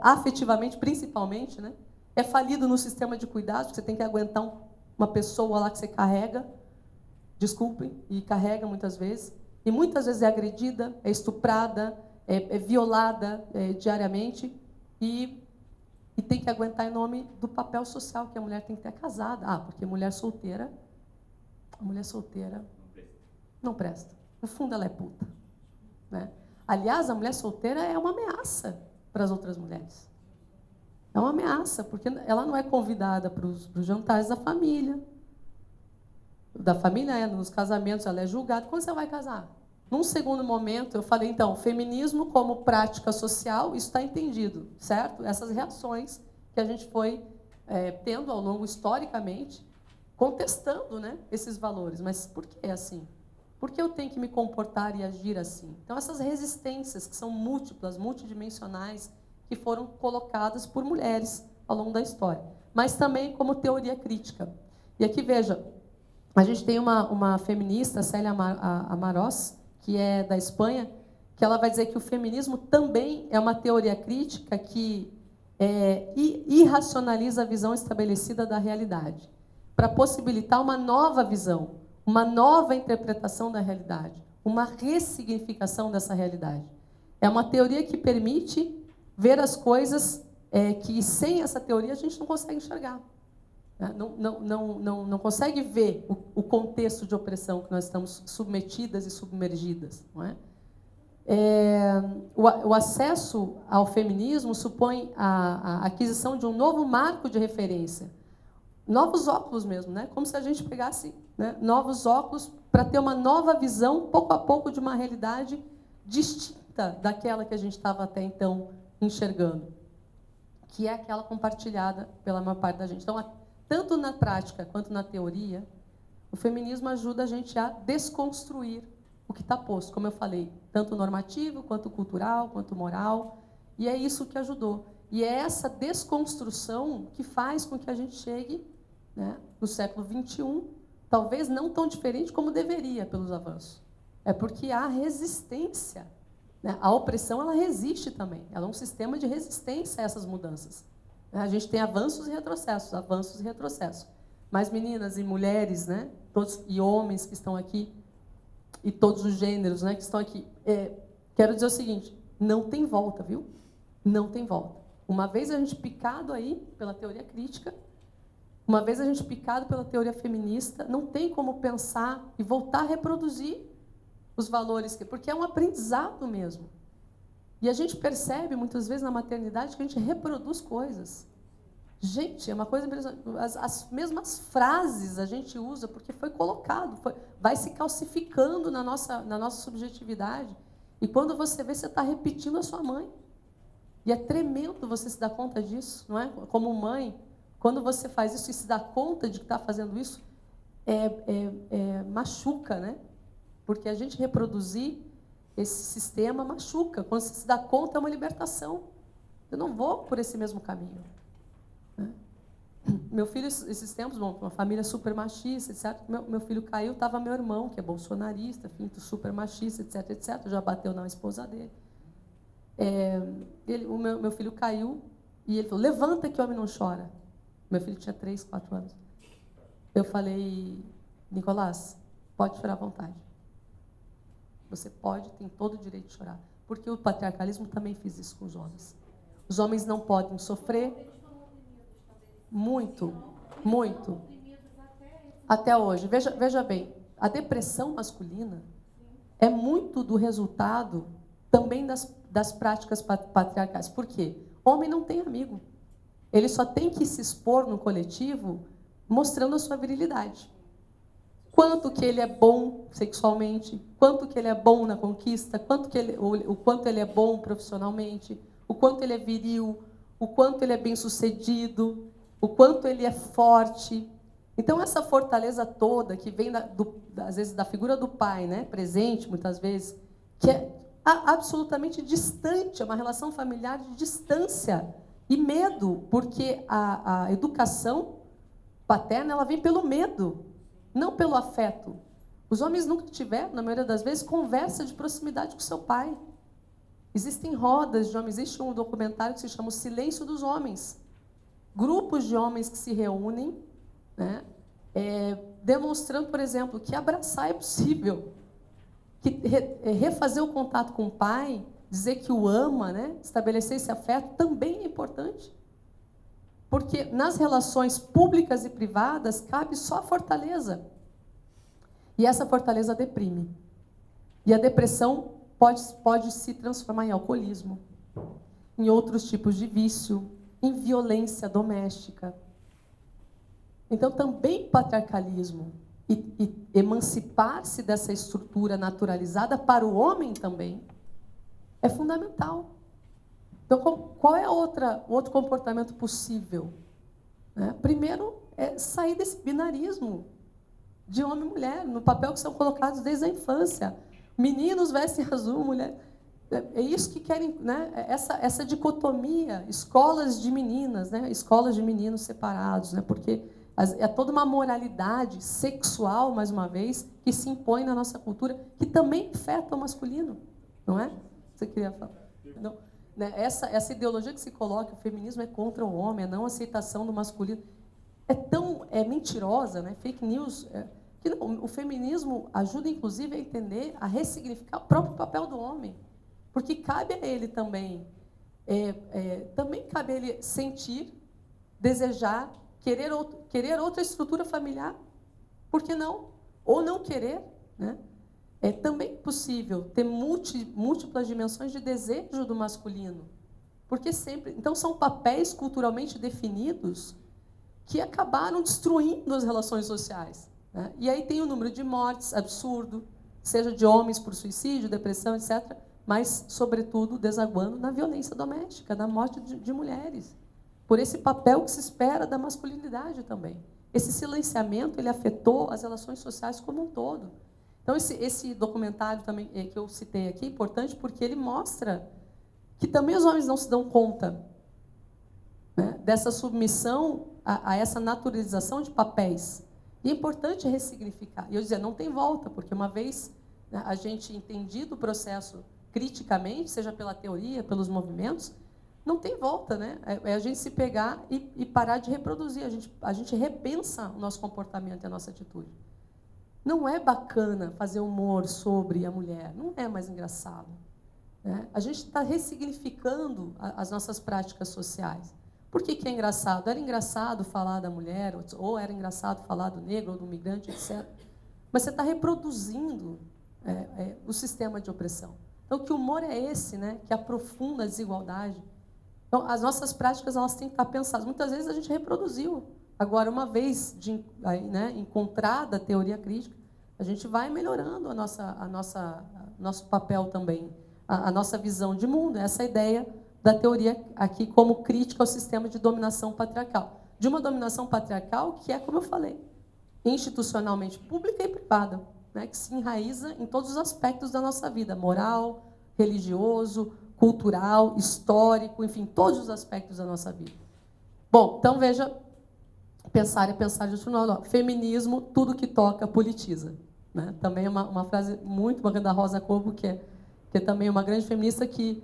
afetivamente, principalmente, né? É falido no sistema de cuidados, porque você tem que aguentar uma pessoa lá que você carrega, desculpem, e carrega muitas vezes. E muitas vezes é agredida, é estuprada, é violada diariamente, e tem que aguentar em nome do papel social que a mulher tem que ter casada. Ah, porque a mulher solteira não presta. No fundo, ela é puta. Né? Aliás, a mulher solteira é uma ameaça para as outras mulheres. É uma ameaça, porque ela não é convidada para os jantares da família. Nos casamentos, ela é julgada. Quando você vai casar? Num segundo momento, eu falei, então, feminismo como prática social, isso está entendido, certo? Essas reações que a gente foi tendo ao longo, historicamente, contestando, né, esses valores. Mas por que é assim? Por que eu tenho que me comportar e agir assim? Então, essas resistências, que são múltiplas, multidimensionais, que foram colocadas por mulheres ao longo da história. Mas também como teoria crítica. E aqui, veja, a gente tem uma feminista, Célia Amarós, que é da Espanha, que ela vai dizer que o feminismo também é uma teoria crítica que irracionaliza a visão estabelecida da realidade, para possibilitar uma nova visão, uma nova interpretação da realidade, uma ressignificação dessa realidade. É uma teoria que permite ver as coisas que, sem essa teoria, a gente não consegue enxergar. Não consegue ver o contexto de opressão que nós estamos submetidas e submergidas. Não é? O acesso ao feminismo supõe a aquisição de um novo marco de referência. Novos óculos mesmo, né? Como se a gente pegasse, né, novos óculos para ter uma nova visão, pouco a pouco, de uma realidade distinta daquela que a gente estava até então enxergando, que é aquela compartilhada pela maior parte da gente. Então, tanto na prática quanto na teoria, o feminismo ajuda a gente a desconstruir o que está posto, como eu falei, tanto normativo, quanto cultural, quanto moral, e é isso que ajudou. E é essa desconstrução que faz com que a gente chegue, né, no século XXI, talvez não tão diferente como deveria pelos avanços. É porque há resistência. Né? A opressão, ela resiste também. Ela é um sistema de resistência a essas mudanças. A gente tem avanços e retrocessos. Mas meninas e mulheres, né, todos, e homens que estão aqui, e todos os gêneros, né, que estão aqui, quero dizer o seguinte, não tem volta, viu? Não tem volta. Uma vez a gente picado aí pela teoria crítica, uma vez a gente picado pela teoria feminista, não tem como pensar e voltar a reproduzir os valores, porque é um aprendizado mesmo. E a gente percebe, muitas vezes, na maternidade, que a gente reproduz coisas. Gente, é uma coisa impressionante. As mesmas frases a gente usa porque foi colocado, vai se calcificando na nossa subjetividade. E quando você vê, você está repetindo a sua mãe. E é tremendo você se dar conta disso, não é? Como mãe, quando você faz isso e se dá conta de que está fazendo isso, machuca, né? Porque a gente reproduzir esse sistema machuca. Quando você se dá conta, é uma libertação. Eu não vou por esse mesmo caminho. Né? Meu filho, esses tempos, bom, uma família super machista, etc. Meu filho caiu, estava meu irmão, que é bolsonarista, enfim, super machista, etc, etc. Já bateu na esposa dele. O meu filho caiu e ele falou, levanta que o homem não chora. Meu filho tinha 3, 4 anos. Eu falei, Nicolás, pode chorar à vontade. Você pode, tem todo o direito de chorar. Porque o patriarcalismo também fez isso com os homens. Os homens não podem sofrer muito, muito. Até hoje. Veja bem, a depressão masculina é muito do resultado também das práticas patriarcais. Por quê? O homem não tem amigo. Ele só tem que se expor no coletivo mostrando a sua virilidade. Quanto que ele é bom sexualmente, quanto que ele é bom na conquista, o quanto ele é bom profissionalmente, o quanto ele é viril, o quanto ele é bem-sucedido, o quanto ele é forte. Então, essa fortaleza toda que vem, às vezes, da figura do pai, né, presente, muitas vezes, que é absolutamente distante, é uma relação familiar de distância e medo, porque a educação paterna ela vem pelo medo, não pelo afeto. Os homens nunca tiveram, na maioria das vezes, conversa de proximidade com seu pai. Existem rodas de homens, existe um documentário que se chama O Silêncio dos Homens. Grupos de homens que se reúnem, né, demonstrando, por exemplo, que abraçar é possível, que refazer o contato com o pai, dizer que o ama, né, estabelecer esse afeto também é importante. Porque nas relações públicas e privadas cabe só a fortaleza. E essa fortaleza deprime. E a depressão pode se transformar em alcoolismo, em outros tipos de vício, em violência doméstica. Então, também patriarcalismo e emancipar-se dessa estrutura naturalizada para o homem também é fundamental. Então, qual é o outro comportamento possível? Primeiro, é sair desse binarismo de homem e mulher, no papel que são colocados desde a infância. Meninos vestem azul, mulher... É isso que querem, né? Essa dicotomia, escolas de meninas, né? Escolas de meninos separados, né? Porque é toda uma moralidade sexual, mais uma vez, que se impõe na nossa cultura, que também afeta o masculino, não é? Você queria falar? Não. Essa ideologia que se coloca, o feminismo é contra o homem, a não aceitação do masculino, é mentirosa, né? Fake news. Que o feminismo ajuda, inclusive, a entender, a ressignificar o próprio papel do homem. Porque cabe a ele também, também cabe a ele sentir, desejar, querer outra estrutura familiar. Por que não? Ou não querer, né? É também possível ter múltiplas dimensões de desejo do masculino. Porque sempre... Então, são papéis culturalmente definidos que acabaram destruindo as relações sociais, né? E aí tem o número de mortes absurdo, seja de homens por suicídio, depressão, etc., mas, sobretudo, desaguando na violência doméstica, na morte de mulheres, por esse papel que se espera da masculinidade também. Esse silenciamento ele afetou as relações sociais como um todo. Então, esse documentário também que eu citei aqui é importante porque ele mostra que também os homens não se dão conta, né, dessa submissão a essa naturalização de papéis. E é importante ressignificar. E eu dizia, não tem volta, porque uma vez, né, a gente entendido o processo criticamente, seja pela teoria, pelos movimentos, não tem volta, né? É a gente se pegar e parar de reproduzir. A gente repensa o nosso comportamento e a nossa atitude. Não é bacana fazer humor sobre a mulher, não é mais engraçado, né? A gente está ressignificando as nossas práticas sociais. Por que é engraçado? Era engraçado falar da mulher, ou era engraçado falar do negro, ou do migrante, etc. Mas você está reproduzindo o sistema de opressão. Então, que humor é esse, né, que aprofunda a desigualdade? Então, as nossas práticas elas têm que estar pensadas. Muitas vezes a gente reproduziu. Agora, uma vez encontrada a teoria crítica, a gente vai melhorando nosso papel também, a nossa visão de mundo. Essa é a ideia da teoria aqui como crítica ao sistema de dominação patriarcal. De uma dominação patriarcal que é, como eu falei, institucionalmente pública e privada, né, que se enraiza em todos os aspectos da nossa vida, moral, religioso, cultural, histórico, enfim, todos os aspectos da nossa vida. Bom, então veja, pensar é pensar de outro feminismo, tudo que toca politiza, né? Também é uma frase muito bacana da Rosa Cobo, que é também uma grande feminista que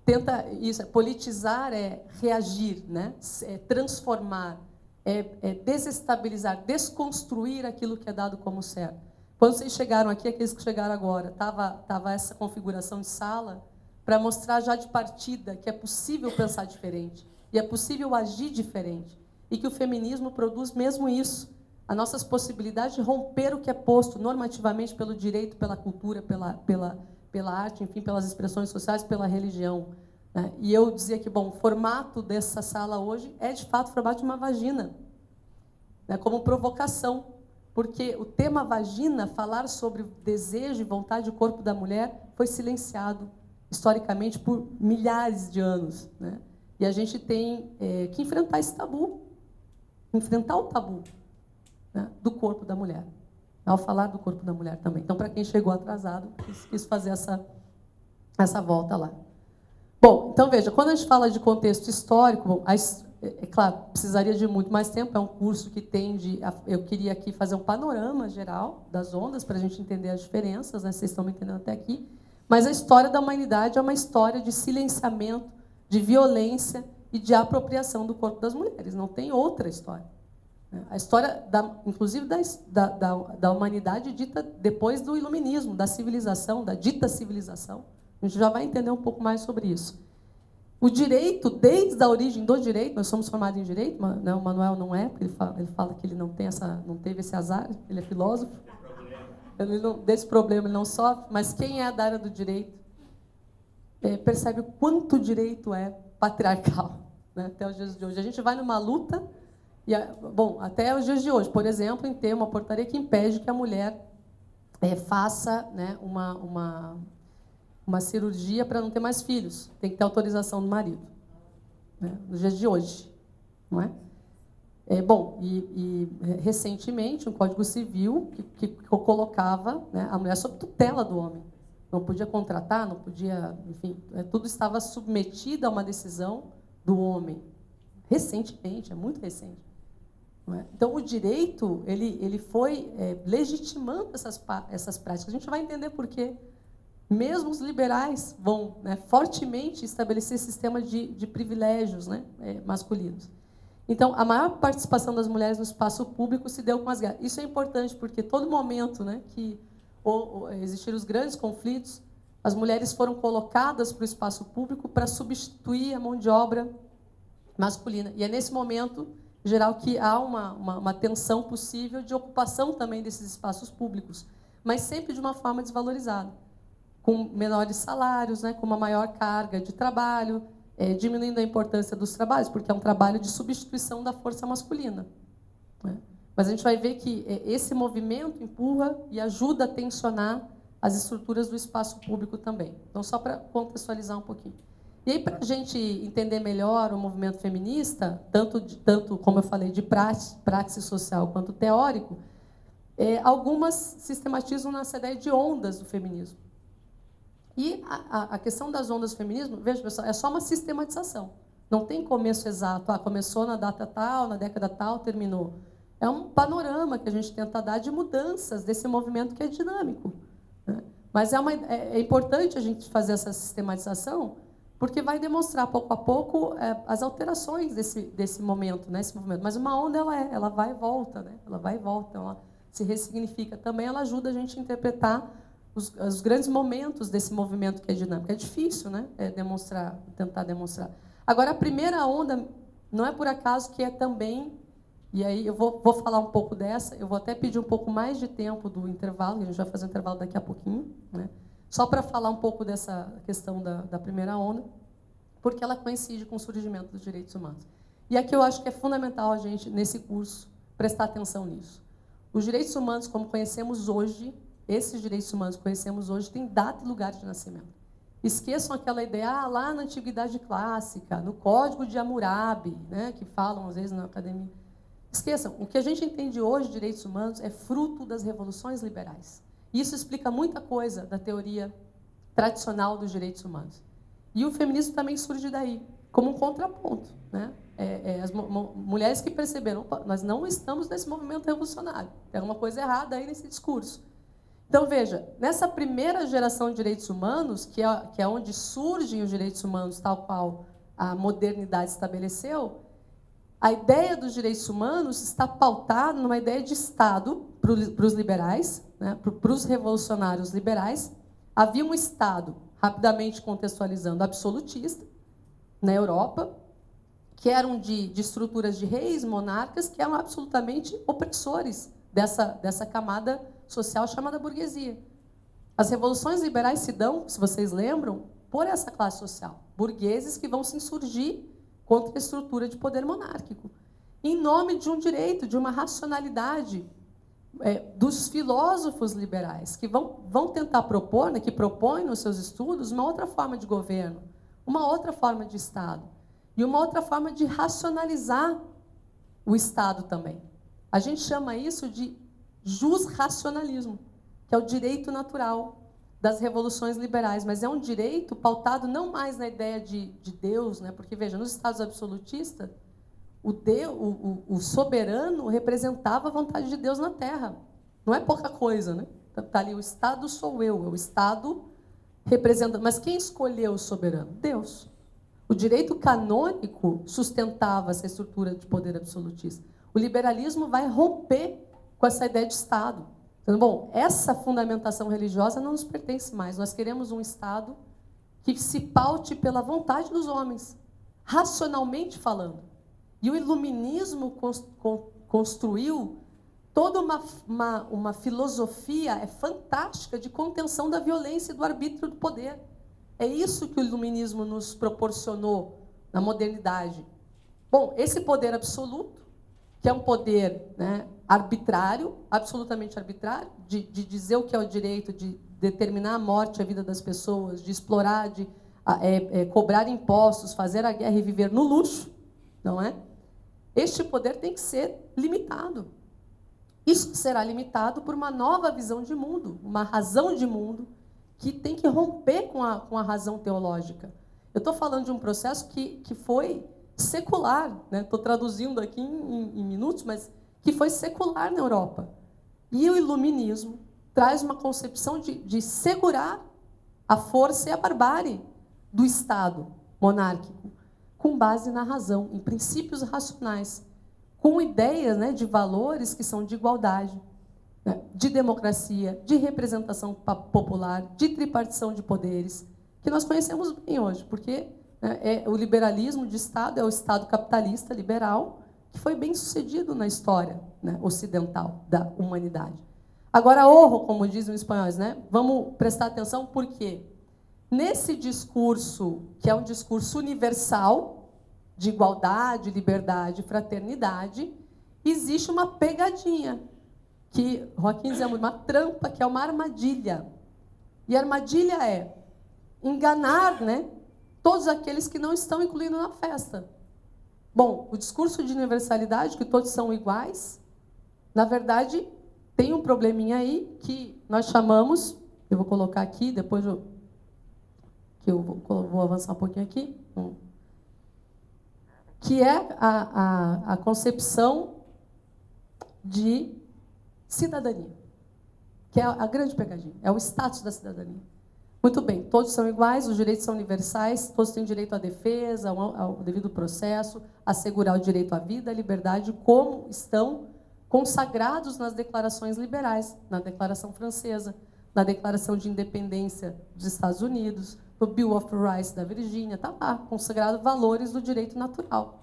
tenta isso, politizar é reagir, né? É transformar, é desestabilizar, desconstruir aquilo que é dado como certo. Quando vocês chegaram aqui, aqueles que chegaram agora, tava essa configuração de sala para mostrar já de partida que é possível pensar diferente e é possível agir diferente e que o feminismo produz mesmo isso, as nossas possibilidades de romper o que é posto normativamente pelo direito, pela cultura, pela arte, enfim, pelas expressões sociais, pela religião. Né? E eu dizia que, bom, o formato dessa sala hoje é, de fato, o formato de uma vagina, né? Como provocação, porque o tema vagina, falar sobre desejo e vontade do corpo da mulher, foi silenciado, historicamente, por milhares de anos. Né? E a gente tem que enfrentar esse tabu, enfrentar o tabu, né, do corpo da mulher, ao falar do corpo da mulher também. Então, para quem chegou atrasado, quis fazer essa volta lá. Bom, então veja, quando a gente fala de contexto histórico, bom, é claro, precisaria de muito mais tempo, é um curso que tende eu queria aqui fazer um panorama geral das ondas, para a gente entender as diferenças, né, vocês estão me entendendo até aqui, mas a história da humanidade é uma história de silenciamento, de violência e de apropriação do corpo das mulheres, não tem outra história. A história, inclusive, da humanidade dita depois do iluminismo, da civilização, da dita civilização. A gente já vai entender um pouco mais sobre isso. O direito, desde a origem do direito, nós somos formados em direito, mas, né, o Manuel não é, porque ele fala que ele não teve esse azar, ele é filósofo. Desse problema ele não sofre, mas quem é da área do direito percebe o quanto o direito é patriarcal, né, até os dias de hoje. A gente vai numa luta. Bom, até os dias de hoje, por exemplo, em ter uma portaria que impede que a mulher faça, né, uma cirurgia para não ter mais filhos. Tem que ter autorização do marido, né, nos dias de hoje. Não é? Bom, recentemente, um Código Civil que colocava, né, a mulher sob tutela do homem. Não podia contratar, não podia... Enfim, tudo estava submetido a uma decisão do homem. Recentemente, é muito recente. Então, o direito ele foi legitimando essas práticas. A gente vai entender por quê. Mesmo os liberais vão, né, fortemente estabelecer sistema de privilégios, né, masculinos. Então, a maior participação das mulheres no espaço público se deu com as guerras. Isso é importante, porque todo momento, né, que existiram os grandes conflitos, as mulheres foram colocadas para o espaço público para substituir a mão de obra masculina. E é nesse momento geral que há uma tensão possível de ocupação também desses espaços públicos, mas sempre de uma forma desvalorizada, com menores salários, né, com uma maior carga de trabalho, diminuindo a importância dos trabalhos, porque é um trabalho de substituição da força masculina. Né? Mas a gente vai ver que esse movimento empurra e ajuda a tensionar as estruturas do espaço público também. Então, só para contextualizar um pouquinho. E aí, para a gente entender melhor o movimento feminista, tanto como eu falei, de praxis social quanto teórico, algumas sistematizam nessa ideia de ondas do feminismo. E a questão das ondas do feminismo, veja, pessoal, é só uma sistematização. Não tem começo exato. Começou na data tal, na década tal, terminou. É um panorama que a gente tenta dar de mudanças desse movimento que é dinâmico. Né? Mas é importante a gente fazer essa sistematização, porque vai demonstrar, pouco a pouco, as alterações desse momento, né, esse movimento. Mas uma onda, ela vai e volta, né? Ela vai e volta, ela se ressignifica. Também ela ajuda a gente a interpretar os grandes momentos desse movimento que é dinâmico. É difícil, né, tentar demonstrar. Agora, a primeira onda, não é por acaso que é também... E aí eu vou falar um pouco dessa, eu vou até pedir um pouco mais de tempo do intervalo, a gente vai fazer um intervalo daqui a pouquinho, né? Só para falar um pouco dessa questão da primeira onda, porque ela coincide com o surgimento dos direitos humanos. E aqui eu acho que é fundamental a gente, nesse curso, prestar atenção nisso. Os direitos humanos, como conhecemos hoje, esses direitos humanos que conhecemos hoje, têm data e lugar de nascimento. Esqueçam aquela ideia, lá na Antiguidade Clássica, no Código de Hammurabi, né, que falam, às vezes, na academia. Esqueçam, o que a gente entende hoje de direitos humanos é fruto das revoluções liberais. Isso explica muita coisa da teoria tradicional dos direitos humanos. E o feminismo também surge daí, como um contraponto. Né? As mulheres que perceberam, opa, nós não estamos nesse movimento revolucionário, tem alguma coisa errada aí nesse discurso. Então, veja, nessa primeira geração de direitos humanos, que é onde surgem os direitos humanos, tal qual a modernidade estabeleceu, a ideia dos direitos humanos está pautada numa ideia de Estado para os liberais, né, para os revolucionários liberais. Havia um Estado, rapidamente contextualizando, absolutista, na Europa, que eram de estruturas de reis, monarcas, que eram absolutamente opressores dessa camada social chamada burguesia. As revoluções liberais se dão, se vocês lembram, por essa classe social. Burgueses que vão se insurgir contra a estrutura de poder monárquico, em nome de um direito, de uma racionalidade dos filósofos liberais, que vão tentar propor, né, que propõem nos seus estudos, uma outra forma de governo, uma outra forma de Estado, e uma outra forma de racionalizar o Estado também. A gente chama isso de jusracionalismo, que é o direito natural das revoluções liberais, mas é um direito pautado não mais na ideia de Deus, né? Porque, veja, nos Estados absolutistas, o soberano representava a vontade de Deus na Terra. Não é pouca coisa, né? Está ali, o Estado sou eu, é o Estado representa. Mas quem escolheu o soberano? Deus. O direito canônico sustentava essa estrutura de poder absolutista. O liberalismo vai romper com essa ideia de Estado. Então, bom, essa fundamentação religiosa não nos pertence mais. Nós queremos um Estado que se paute pela vontade dos homens, racionalmente falando. E o iluminismo construiu toda uma filosofia fantástica de contenção da violência e do arbítrio do poder. É isso que o iluminismo nos proporcionou na modernidade. Bom, esse poder absoluto, que é um poder, né, arbitrário, absolutamente arbitrário, de dizer o que é o direito, de determinar a morte, a vida das pessoas, de explorar, de cobrar impostos, fazer a guerra e viver no luxo, não é? Este poder tem que ser limitado. Isso será limitado por uma nova visão de mundo, uma razão de mundo, que tem que romper com a razão teológica. Eu estou falando de um processo que foi secular, né? Estou traduzindo aqui em minutos, mas que foi secular na Europa. E o iluminismo traz uma concepção de segurar a força e a barbárie do Estado monárquico, com base na razão, em princípios racionais, com ideias, né, de valores que são de igualdade, né, de democracia, de representação popular, de tripartição de poderes, que nós conhecemos bem hoje, porque o liberalismo de Estado é o Estado capitalista liberal, que foi bem sucedido na história, né, ocidental da humanidade. Agora, ojo, como dizem os espanhóis, né? Vamos prestar atenção, porque nesse discurso, que é um discurso universal, de igualdade, liberdade, fraternidade, existe uma pegadinha, que Joaquim dizia muito, uma trampa, que é uma armadilha. E a armadilha é enganar, né, todos aqueles que não estão incluídos na festa. Bom, o discurso de universalidade, que todos são iguais, na verdade, tem um probleminha aí que nós chamamos, eu vou colocar aqui, depois eu vou avançar um pouquinho aqui, que é a concepção de cidadania, que é a grande pegadinha, é o status da cidadania. Muito bem, todos são iguais, os direitos são universais, todos têm direito à defesa, ao devido processo, assegurar o direito à vida, à liberdade, como estão consagrados nas declarações liberais, na Declaração Francesa, na Declaração de Independência dos Estados Unidos, no Bill of Rights da Virgínia, está lá, consagrado valores do direito natural,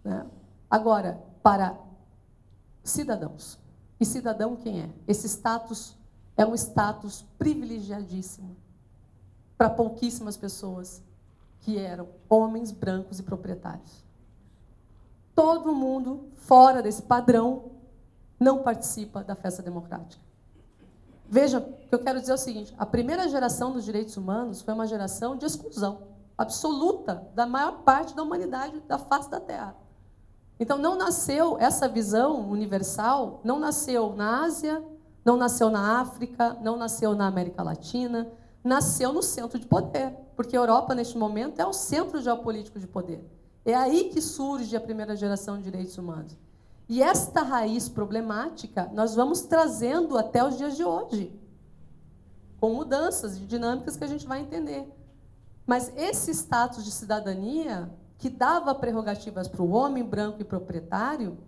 né? Agora, para cidadãos. E cidadão quem é? Esse status é um status privilegiadíssimo para pouquíssimas pessoas que eram homens brancos e proprietários. Todo mundo fora desse padrão não participa da festa democrática. Veja, o que eu quero dizer é o seguinte, a primeira geração dos direitos humanos foi uma geração de exclusão absoluta da maior parte da humanidade da face da Terra. Então, não nasceu essa visão universal, não nasceu na Ásia, não nasceu na África, não nasceu na América Latina, nasceu no centro de poder, porque a Europa, neste momento, é o centro geopolítico de poder. É aí que surge a primeira geração de direitos humanos. E esta raiz problemática nós vamos trazendo até os dias de hoje. com mudanças e dinâmicas que a gente vai entender. Mas esse status de cidadania, que dava prerrogativas para o homem branco e proprietário,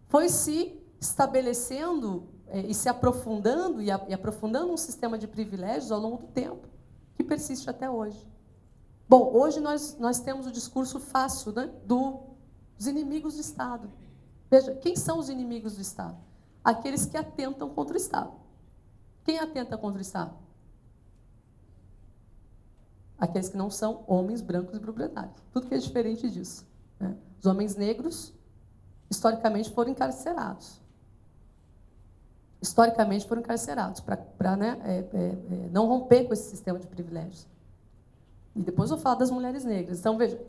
foi se estabelecendo e se aprofundando, e aprofundando um sistema de privilégios ao longo do tempo, que persiste até hoje. Bom, hoje nós temos o discurso fácil, né, dos inimigos do Estado. Veja, quem são os inimigos do Estado? Aqueles que atentam contra o Estado. Quem atenta contra o Estado? Aqueles que não são homens brancos e proprietários. Tudo que é diferente disso, né? Os homens negros, historicamente, foram encarcerados. Historicamente, foram encarcerados para não romper com esse sistema de privilégios. E depois eu vou falar das mulheres negras. Então, veja,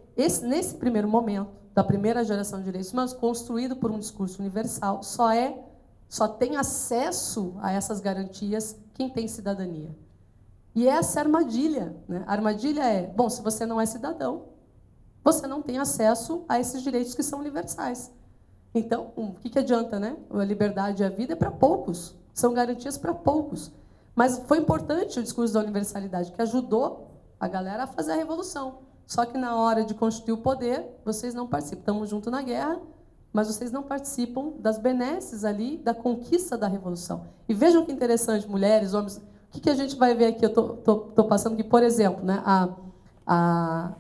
nesse primeiro momento, da primeira geração de direitos humanos, construído por um discurso universal, só tem acesso a essas garantias quem tem cidadania. E essa é a armadilha, né? A armadilha é, bom, se você não é cidadão, você não tem acesso a esses direitos que são universais. Então, o que adianta, né? A liberdade e a vida é para poucos, são garantias para poucos. Mas foi importante o discurso da universalidade, que ajudou a galera a fazer a revolução. Só que na hora de constituir o poder, vocês não participam. Estamos juntos na guerra, mas vocês não participam das benesses ali, da conquista da revolução. E vejam que interessante, mulheres, homens. O que a gente vai ver aqui? Eu estou passando aqui, por exemplo, né? A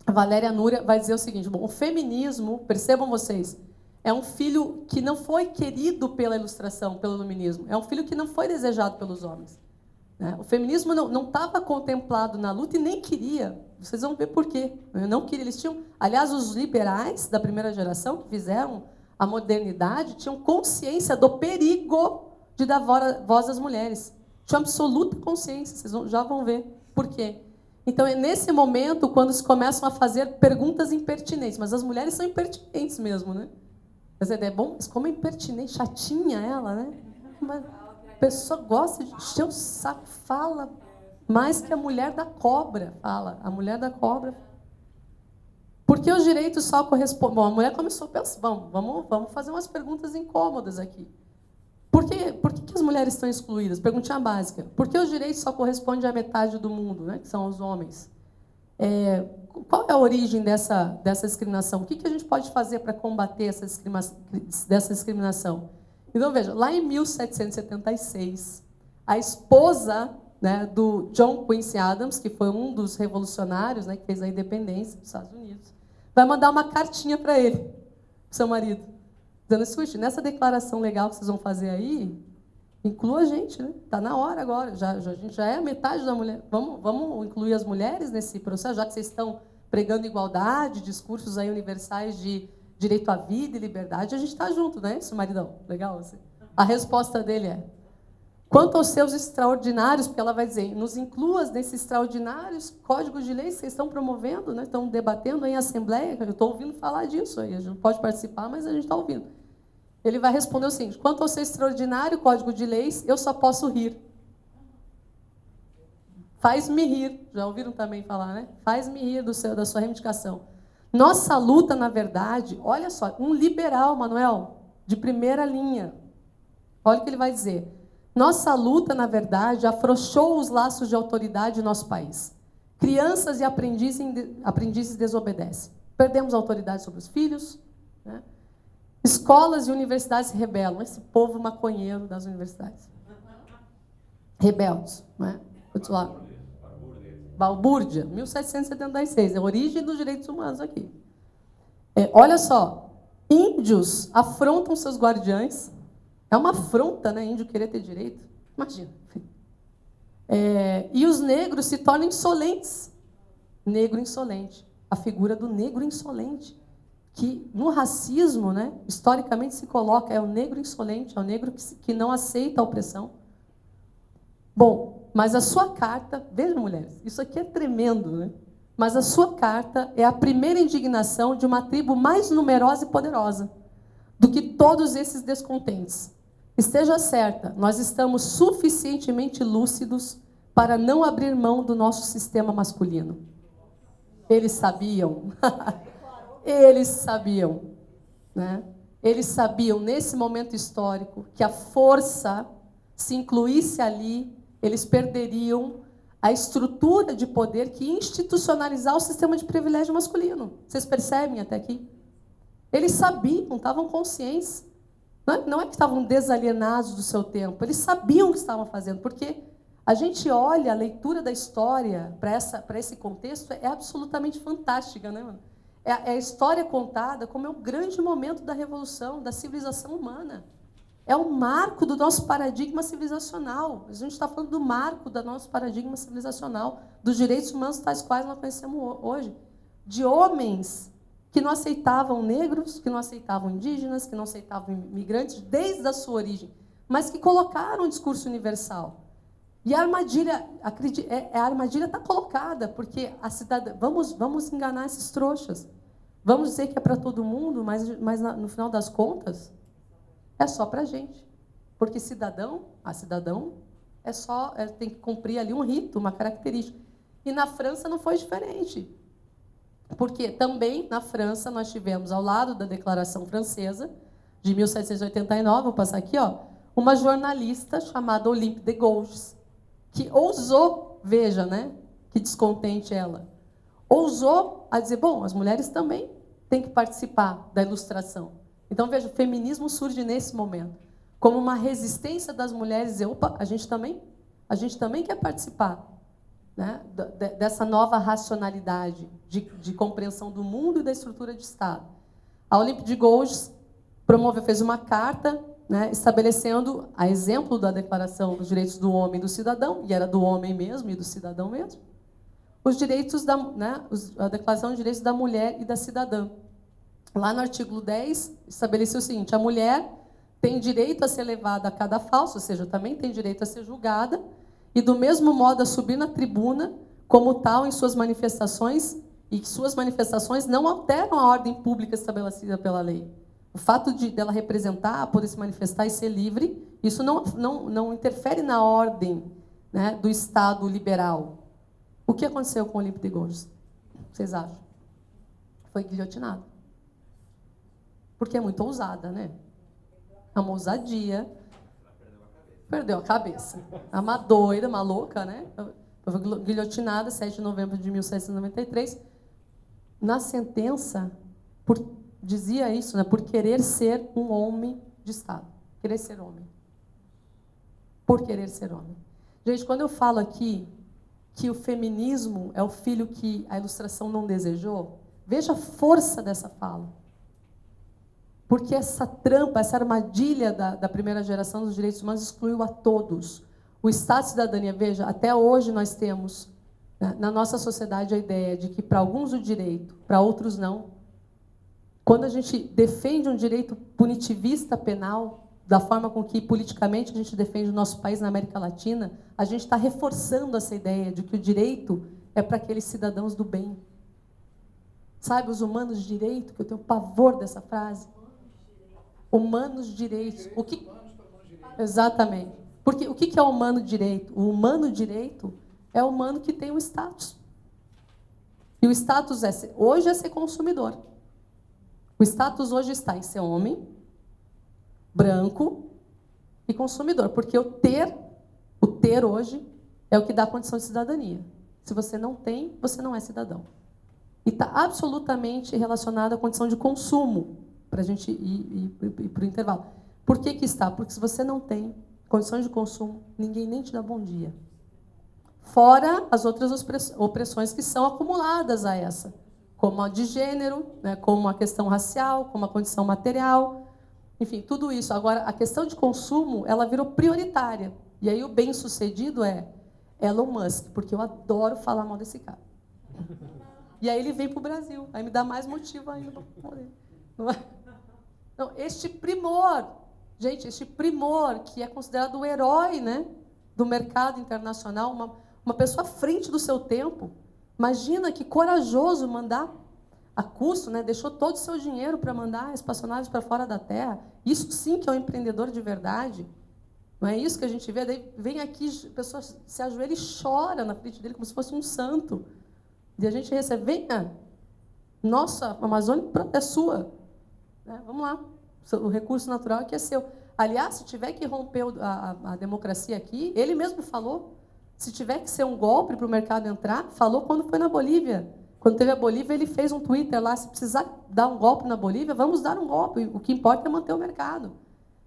Valéria Núria vai dizer o seguinte: bom, o feminismo, percebam vocês, é um filho que não foi querido pela ilustração, pelo iluminismo. É um filho que não foi desejado pelos homens. Né? O feminismo não estava contemplado na luta e nem queria. Vocês vão ver por quê. Não queria. Eles tinham, aliás, os liberais da primeira geração que fizeram a modernidade tinham consciência do perigo de dar voz às mulheres. Tinham absoluta consciência. Vocês já vão ver por quê. Então, é nesse momento quando se começam a fazer perguntas impertinentes. Mas as mulheres são impertinentes mesmo, né? Mas é bom, mas como é impertinente, chatinha ela, né? Mas a pessoa gosta de encher o saco, fala mais que a mulher da cobra. Fala, a mulher da cobra. Porque os direitos só correspondem... Bom, a mulher começou a pensar, vamos fazer umas perguntas incômodas aqui. Por que as mulheres estão excluídas? Perguntinha básica. Por que os direitos só correspondem à metade do mundo, né, que são os homens? Qual é a origem dessa discriminação? O que a gente pode fazer para combater essa discriminação? Então, veja, lá em 1776, a esposa, né, do John Quincy Adams, que foi um dos revolucionários, né, que fez a independência dos Estados Unidos, vai mandar uma cartinha para ele, para seu marido, dizendo: escute, nessa declaração legal que vocês vão fazer aí, inclua a gente, né? Está na hora agora, a gente já é a metade da mulher. Vamos incluir as mulheres nesse processo, já que vocês estão pregando igualdade, discursos aí universais de direito à vida e liberdade, a gente está junto, né, isso, maridão? Legal? Assim. A resposta dele é: quanto aos seus extraordinários, porque ela vai dizer, nos incluas nesses extraordinários códigos de lei que vocês estão promovendo, né, estão debatendo em assembleia, eu estou ouvindo falar disso aí, a gente não pode participar, mas a gente está ouvindo. Ele vai responder o seguinte: quanto ao seu extraordinário código de leis, eu só posso rir. Faz-me rir. Já ouviram também falar, né? Faz-me rir da sua reivindicação. Nossa luta, na verdade, olha só, um liberal, Manuel, de primeira linha. Olha o que ele vai dizer. Nossa luta, na verdade, afrouxou os laços de autoridade em nosso país. Crianças e aprendizes desobedecem. Perdemos a autoridade sobre os filhos, né? Escolas e universidades se rebelam. Esse povo maconheiro das universidades. Rebeldes, né? Balbúrdia, 1776. É a origem dos direitos humanos aqui. Olha só. Índios afrontam seus guardiães. É uma afronta, né? Índio querer ter direito. Imagina. E os negros se tornam insolentes. Negro insolente. A figura do negro insolente. Que no racismo, né, historicamente se coloca, é o negro insolente, é o negro que não aceita a opressão. Bom, mas a sua carta, vejam, mulheres, isso aqui é tremendo, né? Mas a sua carta é a primeira indignação de uma tribo mais numerosa e poderosa do que todos esses descontentes. Esteja certa, nós estamos suficientemente lúcidos para não abrir mão do nosso sistema masculino. Eles sabiam. Eles sabiam, né? Eles sabiam, nesse momento histórico, que a força, se incluísse ali, eles perderiam a estrutura de poder que ia institucionalizar o sistema de privilégio masculino. Vocês percebem até aqui? Eles sabiam, estavam conscientes. Não é que estavam desalienados do seu tempo, eles sabiam o que estavam fazendo, porque a gente olha a leitura da história para esse contexto, é absolutamente fantástica, né, mano? É a história contada como é o grande momento da revolução, da civilização humana. É o marco do nosso paradigma civilizacional. A gente está falando do marco do nosso paradigma civilizacional, dos direitos humanos tais quais nós conhecemos hoje. De homens que não aceitavam negros, que não aceitavam indígenas, que não aceitavam imigrantes desde a sua origem, mas que colocaram um discurso universal. E a armadilha está colocada, porque a cidadã, vamos enganar esses trouxas. Vamos dizer que é para todo mundo, mas no final das contas, é só para a gente. Porque cidadão tem que cumprir ali um rito, uma característica. E na França não foi diferente. Porque também na França nós tivemos, ao lado da Declaração Francesa, de 1789, vou passar aqui, uma jornalista chamada Olympe de Gouges, que ousou, veja, né, que descontente ela, ousou a dizer, bom, as mulheres também têm que participar da ilustração. Então, veja, o feminismo surge nesse momento, como uma resistência das mulheres, dizer, opa, a gente também quer participar, né, dessa nova racionalidade de compreensão do mundo e da estrutura de Estado. A Olympe de Gouges fez uma carta, né, estabelecendo, a exemplo da Declaração dos Direitos do Homem e do Cidadão, e era do homem mesmo e do cidadão mesmo, os direitos a Declaração dos Direitos da Mulher e da Cidadã. Lá no artigo 10, estabeleceu o seguinte, a mulher tem direito a ser levada a cada falso, ou seja, também tem direito a ser julgada, e do mesmo modo a subir na tribuna, como tal, em suas manifestações, e que suas manifestações não alteram a ordem pública estabelecida pela lei. O fato dela representar, poder se manifestar e ser livre, isso não interfere na ordem, né, do Estado liberal. O que aconteceu com Olympe de Gouges? Vocês acham? Foi guilhotinado. Porque é muito ousada, né? É uma ousadia. Perdeu a cabeça. É uma doida, uma louca, né? Foi guilhotinada, 7 de novembro de 1793. Na sentença, dizia isso, né? Por querer ser um homem de Estado. Querer ser homem. Por querer ser homem. Gente, quando eu falo aqui que o feminismo é o filho que a Ilustração não desejou, veja a força dessa fala. Porque essa trampa, essa armadilha da primeira geração dos direitos humanos excluiu a todos. O Estado de Cidadania, veja, até hoje nós temos, né, na nossa sociedade a ideia de que para alguns o direito, para outros não. Quando a gente defende um direito punitivista penal, da forma com que politicamente a gente defende o nosso país na América Latina, a gente está reforçando essa ideia de que o direito é para aqueles cidadãos do bem. Sabe, os humanos de direito, que eu tenho pavor dessa frase. Humanos direitos. Exatamente. Porque o que é o humano direito? O humano direito é o humano que tem um status. E o status hoje é ser consumidor. O status hoje está em ser homem, branco e consumidor. Porque o ter hoje é o que dá a condição de cidadania. Se você não tem, você não é cidadão. E está absolutamente relacionado à condição de consumo, para a gente ir para o intervalo. Por que está? Porque se você não tem condições de consumo, ninguém nem te dá bom dia. Fora as outras opressões que são acumuladas a essa, como a de gênero, né, como a questão racial, como a condição material, enfim, tudo isso. Agora, a questão de consumo, ela virou prioritária. E aí o bem-sucedido é Elon Musk, porque eu adoro falar mal desse cara. E aí ele vem para o Brasil, aí me dá mais motivo ainda para morrer. Não é? Então, este primor, gente, este primor que é considerado o herói, né, do mercado internacional, uma pessoa à frente do seu tempo. Imagina que corajoso mandar a custo, né, deixou todo o seu dinheiro para mandar espaçonaves para fora da Terra. Isso sim que é um empreendedor de verdade. Não é isso que a gente vê? Daí vem aqui, a pessoa se ajoelha e chora na frente dele como se fosse um santo. E a gente recebe, venha, nossa, a Amazônia é sua. Vamos lá, o recurso natural aqui é seu. Aliás, se tiver que romper a democracia aqui, ele mesmo falou, se tiver que ser um golpe para o mercado entrar, falou quando foi na Bolívia. Quando teve a Bolívia, ele fez um Twitter lá, se precisar dar um golpe na Bolívia, vamos dar um golpe, o que importa é manter o mercado.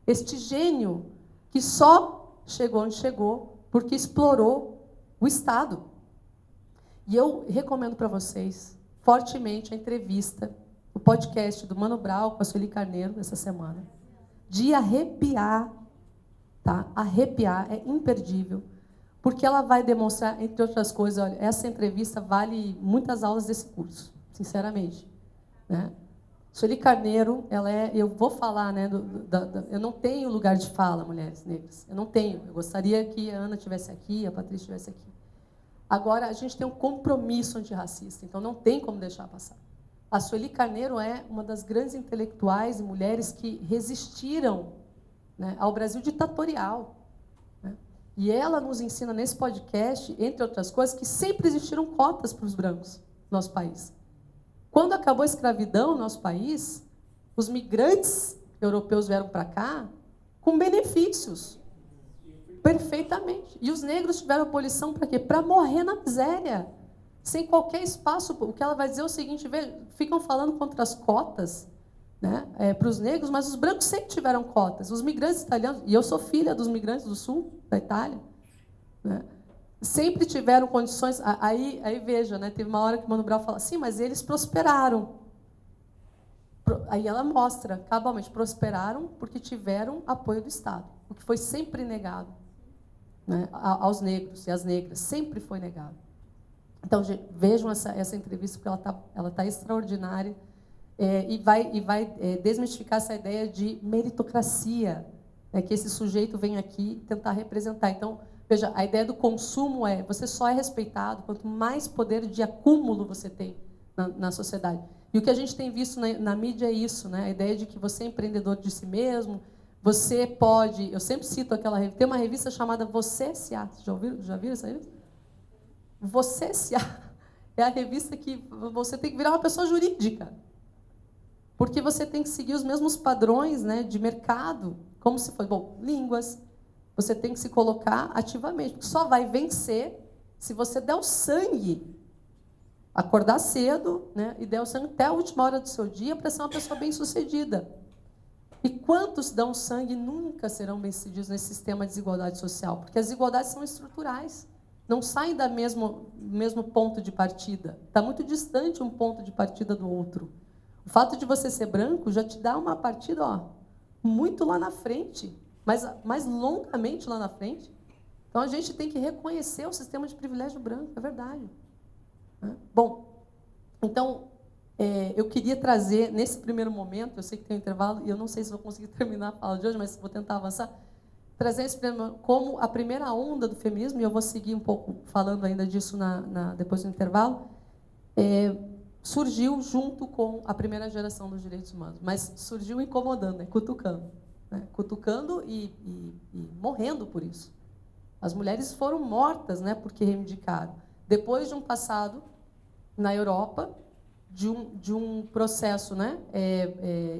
Este gênio que só chegou onde chegou porque explorou o Estado. E eu recomendo para vocês, fortemente, a entrevista, o podcast do Mano Brown com a Sueli Carneiro, dessa semana. De arrepiar, tá? Arrepiar, é imperdível. Porque ela vai demonstrar, entre outras coisas, olha, essa entrevista vale muitas aulas desse curso, sinceramente. Né? Sueli Carneiro, ela é, eu vou falar, né, eu não tenho lugar de fala, mulheres negras. Eu não tenho. Eu gostaria que a Ana estivesse aqui, a Patrícia estivesse aqui. Agora, a gente tem um compromisso antirracista, então não tem como deixar passar. A Sueli Carneiro é uma das grandes intelectuais e mulheres que resistiram, né, ao Brasil ditatorial. Né? E ela nos ensina nesse podcast, entre outras coisas, que sempre existiram cotas para os brancos no nosso país. Quando acabou a escravidão no nosso país, os migrantes europeus vieram para cá com benefícios. Perfeitamente. E os negros tiveram abolição para quê? Para morrer na miséria. Sem qualquer espaço. O que ela vai dizer é o seguinte, ficam falando contra as cotas, né, para os negros, mas os brancos sempre tiveram cotas. Os migrantes italianos, e eu sou filha dos migrantes do sul, da Itália, né, sempre tiveram condições. Aí veja, né, teve uma hora que o Mano Brown fala assim, mas eles prosperaram. Aí ela mostra, cabalmente, prosperaram porque tiveram apoio do Estado, o que foi sempre negado, né, aos negros e às negras, sempre foi negado. Então, vejam essa entrevista, porque ela tá extraordinária, e vai desmistificar essa ideia de meritocracia, né, que esse sujeito vem aqui tentar representar. Então, veja, a ideia do consumo você só é respeitado quanto mais poder de acúmulo você tem na sociedade. E o que a gente tem visto na mídia é isso, né, a ideia de que você é empreendedor de si mesmo, você pode... Eu sempre cito aquela revista, tem uma revista chamada Você S.A. Já viram essa revista? Você S.A. é a revista que você tem que virar uma pessoa jurídica. Porque você tem que seguir os mesmos padrões, né, de mercado, como se fosse... Bom, línguas, você tem que se colocar ativamente, porque só vai vencer se você der o sangue, acordar cedo, né, e der o sangue até a última hora do seu dia para ser uma pessoa bem-sucedida. E quantos dão sangue nunca serão bem-sucedidos nesse sistema de desigualdade social? Porque as desigualdades são estruturais. Não saem do mesmo ponto de partida. Está muito distante um ponto de partida do outro. O fato de você ser branco já te dá uma partida muito lá na frente, mais longamente lá na frente. Então, a gente tem que reconhecer o sistema de privilégio branco, é verdade. Bom, então, eu queria trazer, nesse primeiro momento, eu sei que tem um intervalo, e eu não sei se vou conseguir terminar a fala de hoje, mas vou tentar avançar, trazer esse como a primeira onda do feminismo, e eu vou seguir um pouco falando ainda disso depois do intervalo, surgiu junto com a primeira geração dos direitos humanos, mas surgiu incomodando, cutucando. Cutucando e morrendo por isso. As mulheres foram mortas, né, porque reivindicaram. Depois de um passado na Europa, de um processo, né,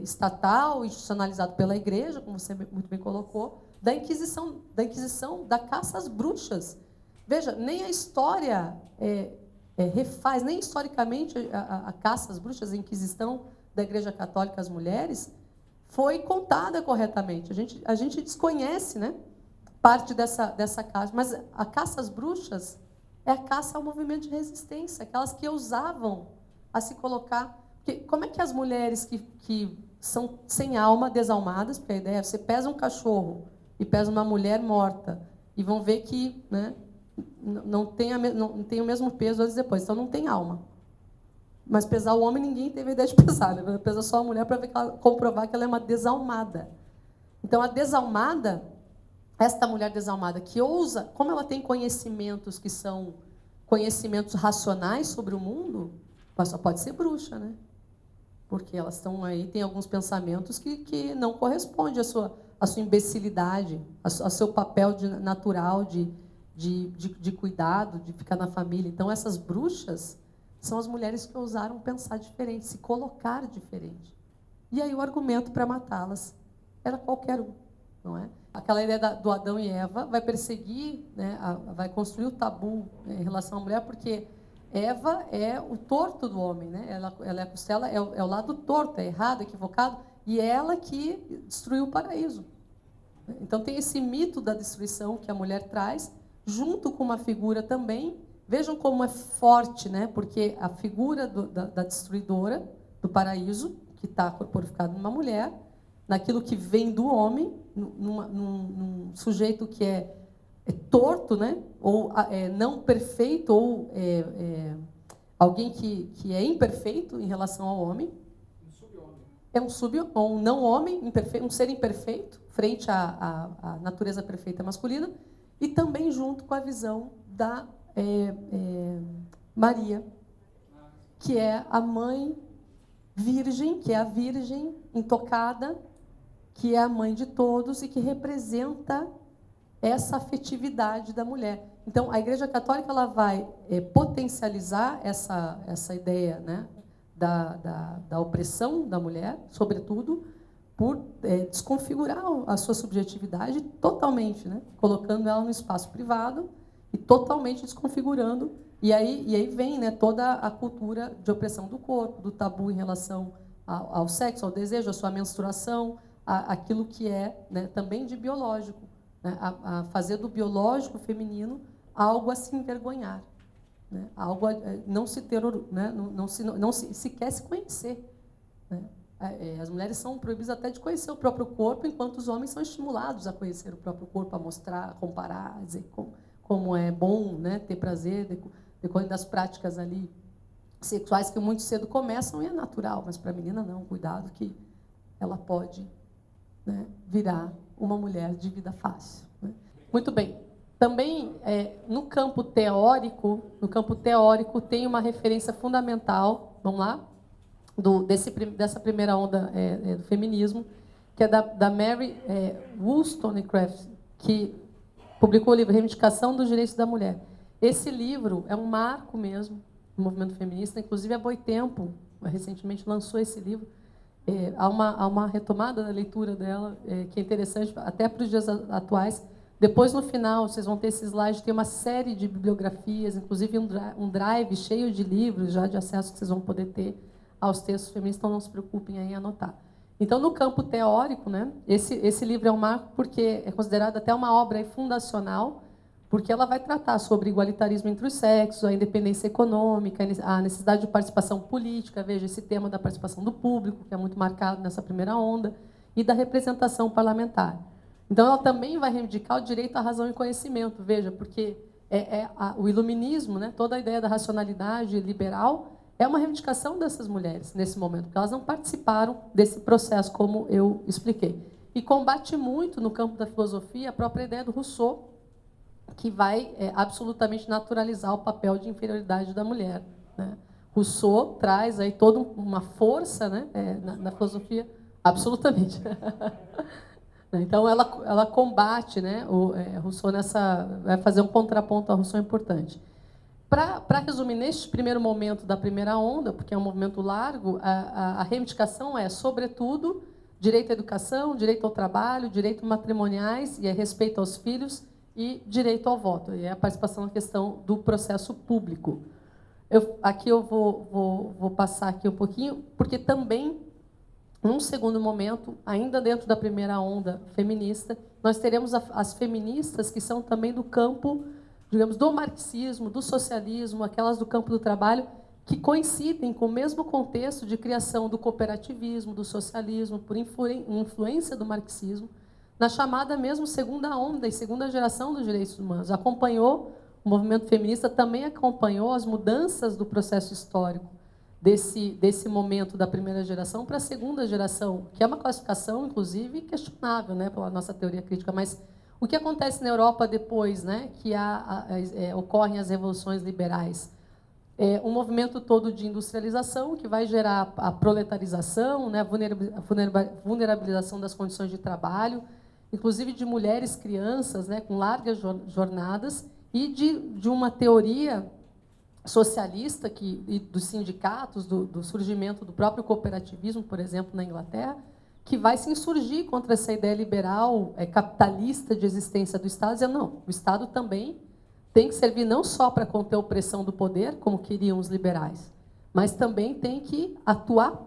estatal, institucionalizado pela Igreja, como você muito bem colocou, da Inquisição, da caça às bruxas. Veja, nem a história refaz, nem historicamente a caça às bruxas, a Inquisição da Igreja Católica às mulheres, foi contada corretamente. A gente desconhece, né, parte dessa caça, mas a caça às bruxas é a caça ao movimento de resistência, aquelas que ousavam a se colocar... Porque como é que as mulheres que são sem alma, desalmadas, porque a ideia é você pesa um cachorro e pesa uma mulher morta, e vão ver que, né, não tem o mesmo peso anos depois, então não tem alma. Mas pesar o homem, ninguém teve a ideia de pesar, né? Pesa só a mulher para comprovar que ela é uma desalmada. Então, a desalmada, esta mulher desalmada que ousa, como ela tem conhecimentos que são conhecimentos racionais sobre o mundo, mas só pode ser bruxa, né? Porque elas estão aí, tem alguns pensamentos que não correspondem à sua imbecilidade, ao seu papel natural de cuidado, de ficar na família. Então, essas bruxas são as mulheres que ousaram pensar diferente, se colocar diferente. E aí o argumento para matá-las era qualquer um. não é? Aquela ideia do Adão e Eva vai perseguir, né, vai construir o tabu em relação à mulher, porque Eva é o torto do homem, né? Ela é a costela, é o lado torto, é errado, é equivocado, e é ela que destruiu o paraíso. Então tem esse mito da destruição que a mulher traz, junto com uma figura também. Vejam como é forte, né? Porque a figura da destruidora do paraíso, que está corporificada numa mulher, naquilo que vem do homem, num sujeito que é torto, né? Ou não perfeito, ou alguém que é imperfeito em relação ao homem. É um sub-homem, um não-homem, um ser imperfeito, frente à natureza perfeita masculina, e também junto com a visão da Maria, que é a mãe virgem, que é a virgem intocada, que é a mãe de todos e que representa essa afetividade da mulher. Então, a Igreja Católica ela vai potencializar essa ideia, né, da opressão da mulher, sobretudo, por desconfigurar a sua subjetividade totalmente, né, colocando ela no espaço privado e totalmente desconfigurando. E aí vem, né, toda a cultura de opressão do corpo, do tabu em relação ao sexo, ao desejo, à sua menstruação, aquilo que é, né, também de biológico, né, a fazer do biológico feminino algo a se envergonhar, né, algo a não se ter, né, não sequer se conhecer, né. As mulheres são proibidas até de conhecer o próprio corpo, enquanto os homens são estimulados a conhecer o próprio corpo, a mostrar, a comparar, a dizer como é bom, né, ter prazer, decorrendo das práticas ali sexuais que muito cedo começam, e é natural, mas para a menina não, cuidado que ela pode, né, virar uma mulher de vida fácil, né? Muito bem. Também, no campo teórico tem uma referência fundamental, vamos lá, dessa primeira onda do feminismo, que é da Mary Wollstonecraft, que publicou o livro Reivindicação dos Direitos da Mulher. Esse livro é um marco mesmo do movimento feminista, inclusive a Boitempo recentemente lançou esse livro. Há uma retomada da leitura dela, que é interessante até para os dias atuais. Depois, no final, vocês vão ter esse slide, tem uma série de bibliografias, inclusive um drive cheio de livros já de acesso que vocês vão poder ter aos textos feministas, então não se preocupem em anotar. Então, no campo teórico, né, esse livro é um marco porque é considerado até uma obra fundacional, porque ela vai tratar sobre igualitarismo entre os sexos, a independência econômica, a necessidade de participação política, veja, esse tema da participação do público, que é muito marcado nessa primeira onda, e da representação parlamentar. Então, ela também vai reivindicar o direito à razão e conhecimento, veja, porque o iluminismo, né, toda a ideia da racionalidade liberal, é uma reivindicação dessas mulheres nesse momento, porque elas não participaram desse processo, como eu expliquei. E combate muito, no campo da filosofia, a própria ideia do Rousseau, que vai absolutamente naturalizar o papel de inferioridade da mulher, né? Rousseau traz aí toda uma força, né, na filosofia, absolutamente. Então, ela combate, né, Rousseau vai fazer um contraponto a Rousseau importante. Para resumir, neste primeiro momento da primeira onda, porque é um movimento largo, a reivindicação é, sobretudo, direito à educação, direito ao trabalho, direito matrimoniais e respeito aos filhos e direito ao voto, e a participação na questão do processo público. Aqui eu vou passar aqui um pouquinho, porque também, num segundo momento, ainda dentro da primeira onda feminista, nós teremos as feministas que são também do campo, digamos, do marxismo, do socialismo, aquelas do campo do trabalho, que coincidem com o mesmo contexto de criação do cooperativismo, do socialismo, por influência do marxismo, na chamada mesmo segunda onda e segunda geração dos direitos humanos. Acompanhou, o movimento feminista também acompanhou as mudanças do processo histórico desse momento da primeira geração para a segunda geração, que é uma classificação, inclusive, questionável, né, pela nossa teoria crítica, mas o que acontece na Europa depois, né, que ocorrem as revoluções liberais? Um movimento todo de industrialização que vai gerar a proletarização, né, a vulnerabilização das condições de trabalho, inclusive de mulheres, crianças, né, com largas jornadas, e de uma teoria socialista e dos sindicatos, do surgimento do próprio cooperativismo, por exemplo, na Inglaterra, que vai se insurgir contra essa ideia liberal, capitalista de existência do Estado, dizendo, não, o Estado também tem que servir não só para conter a opressão do poder, como queriam os liberais, mas também tem que atuar,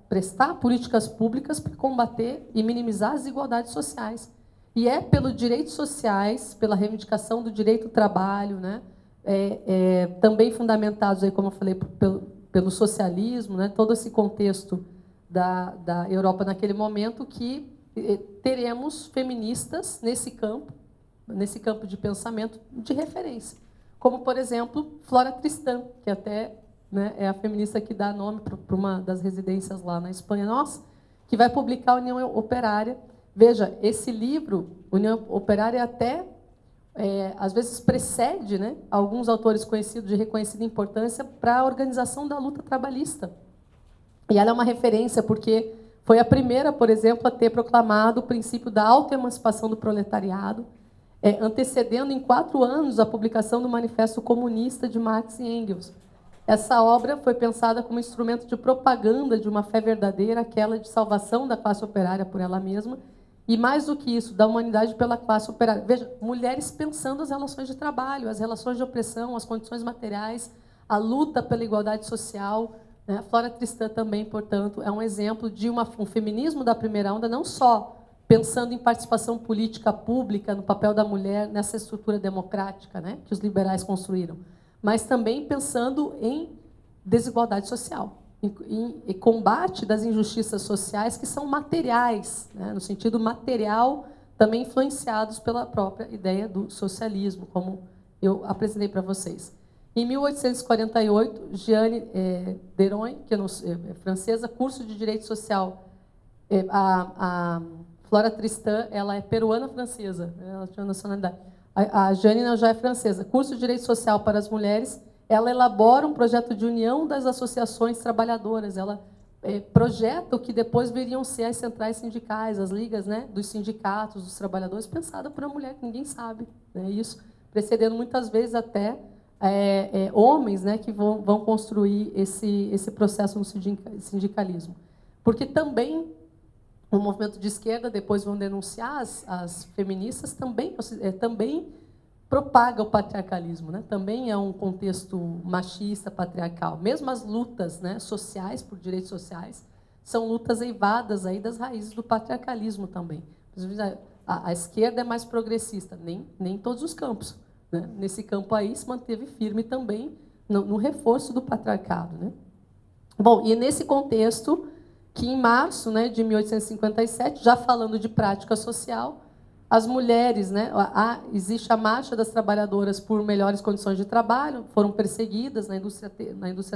prestar políticas públicas para combater e minimizar as desigualdades sociais. E é pelos direitos sociais, pela reivindicação do direito ao trabalho, né, também fundamentados, aí, como eu falei, pelo socialismo, né, todo esse contexto da Europa naquele momento, que teremos feministas nesse campo de pensamento de referência. Como, por exemplo, Flora Tristán, que até, né, é a feminista que dá nome para uma das residências lá na Espanha nossa, que vai publicar a União Operária. Veja, esse livro, União Operária, até às vezes precede, né, alguns autores conhecidos de reconhecida importância para a organização da luta trabalhista. E ela é uma referência porque foi a primeira, por exemplo, a ter proclamado o princípio da autoemancipação do proletariado, antecedendo em 4 anos a publicação do Manifesto Comunista de Marx e Engels. Essa obra foi pensada como instrumento de propaganda de uma fé verdadeira, aquela de salvação da classe operária por ela mesma, e, mais do que isso, da humanidade pela classe operária. Veja, mulheres pensando as relações de trabalho, as relações de opressão, as condições materiais, a luta pela igualdade social. Né? Flora Tristán também, portanto, é um exemplo de um feminismo da primeira onda, não só pensando em participação política pública, no papel da mulher, nessa estrutura democrática, né, que os liberais construíram, mas também pensando em desigualdade social, em combate das injustiças sociais que são materiais, né, no sentido material, também influenciados pela própria ideia do socialismo, como eu apresentei para vocês. Em 1848, Jeanne Derain, que é francesa, curso de Direito Social, a Flora Tristán, ela é peruana-francesa, ela tinha nacionalidade. A Jeanne já é francesa. Curso de Direito Social para as Mulheres, ela elabora um projeto de união das associações trabalhadoras. Ela projeta o que depois viriam ser as centrais sindicais, as ligas, né, dos sindicatos, dos trabalhadores, pensada por uma mulher que ninguém sabe. Né, isso precedendo muitas vezes até homens, né, que vão construir esse processo no sindicalismo. Porque também o movimento de esquerda, depois vão denunciar as feministas, também propaga o patriarcalismo, né? Também é um contexto machista, patriarcal. Mesmo as lutas, né, sociais, por direitos sociais, são lutas eivadas aí das raízes do patriarcalismo também. A esquerda é mais progressista, nem em todos os campos. Né? Nesse campo aí se manteve firme também no reforço do patriarcado. Né? Bom, e nesse contexto, que em março, né, de 1857, já falando de prática social, as mulheres, né, existe a Marcha das Trabalhadoras por Melhores Condições de Trabalho, foram perseguidas na indústria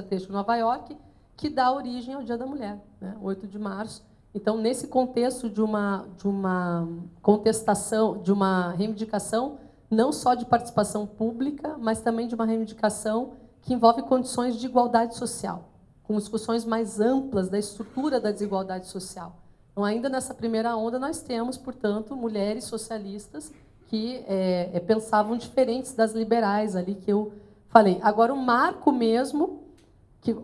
têxtil de Nova York, que dá origem ao Dia da Mulher, né, 8 de março. Então, nesse contexto de uma contestação, de uma reivindicação, não só de participação pública, mas também de uma reivindicação que envolve condições de igualdade social, com discussões mais amplas da estrutura da desigualdade social. Então, ainda nessa primeira onda, nós temos, portanto, mulheres socialistas que pensavam diferentes das liberais ali que eu falei. Agora, o marco mesmo,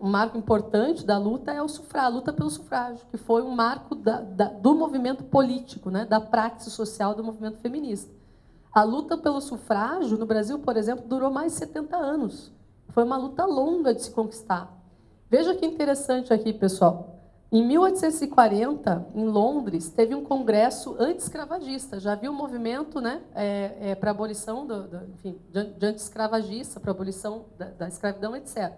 um marco importante da luta é a luta pelo sufrágio, que foi um marco do movimento político, né, da praxis social do movimento feminista. A luta pelo sufrágio, no Brasil, por exemplo, durou mais de 70 anos. Foi uma luta longa de se conquistar. Veja que interessante aqui, pessoal. Em 1840, em Londres, teve um congresso anti-escravagista. Já havia um movimento, né, para a abolição de anti-escravagista, para a abolição da escravidão, etc.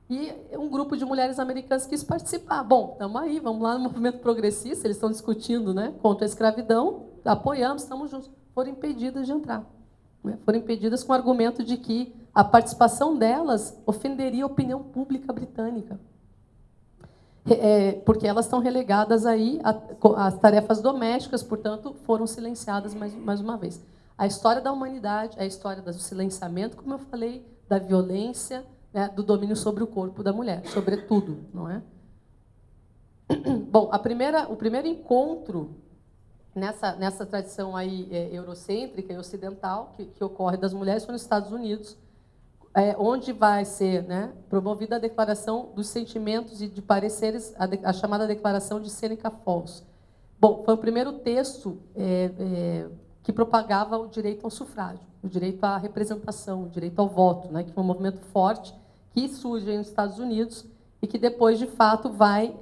E um grupo de mulheres americanas quis participar. Bom, estamos aí, vamos lá no movimento progressista, eles estão discutindo, né, contra a escravidão, apoiamos, estamos juntos. Foram impedidas de entrar. Né? Foram impedidas com o argumento de que a participação delas ofenderia a opinião pública britânica. Porque elas estão relegadas aí às tarefas domésticas, portanto, foram silenciadas mais uma vez. A história da humanidade é a história do silenciamento, como eu falei, da violência, né, do domínio sobre o corpo da mulher, sobretudo, não é? Bom, o primeiro encontro nessa tradição aí eurocêntrica e ocidental que ocorre das mulheres foi nos Estados Unidos, onde vai ser, né, promovida a declaração dos sentimentos e de pareceres, a chamada declaração de Seneca Falls. Bom, foi o primeiro texto que propagava o direito ao sufrágio, o direito à representação, o direito ao voto, né, que foi um movimento forte que surge nos Estados Unidos e que depois, de fato, vai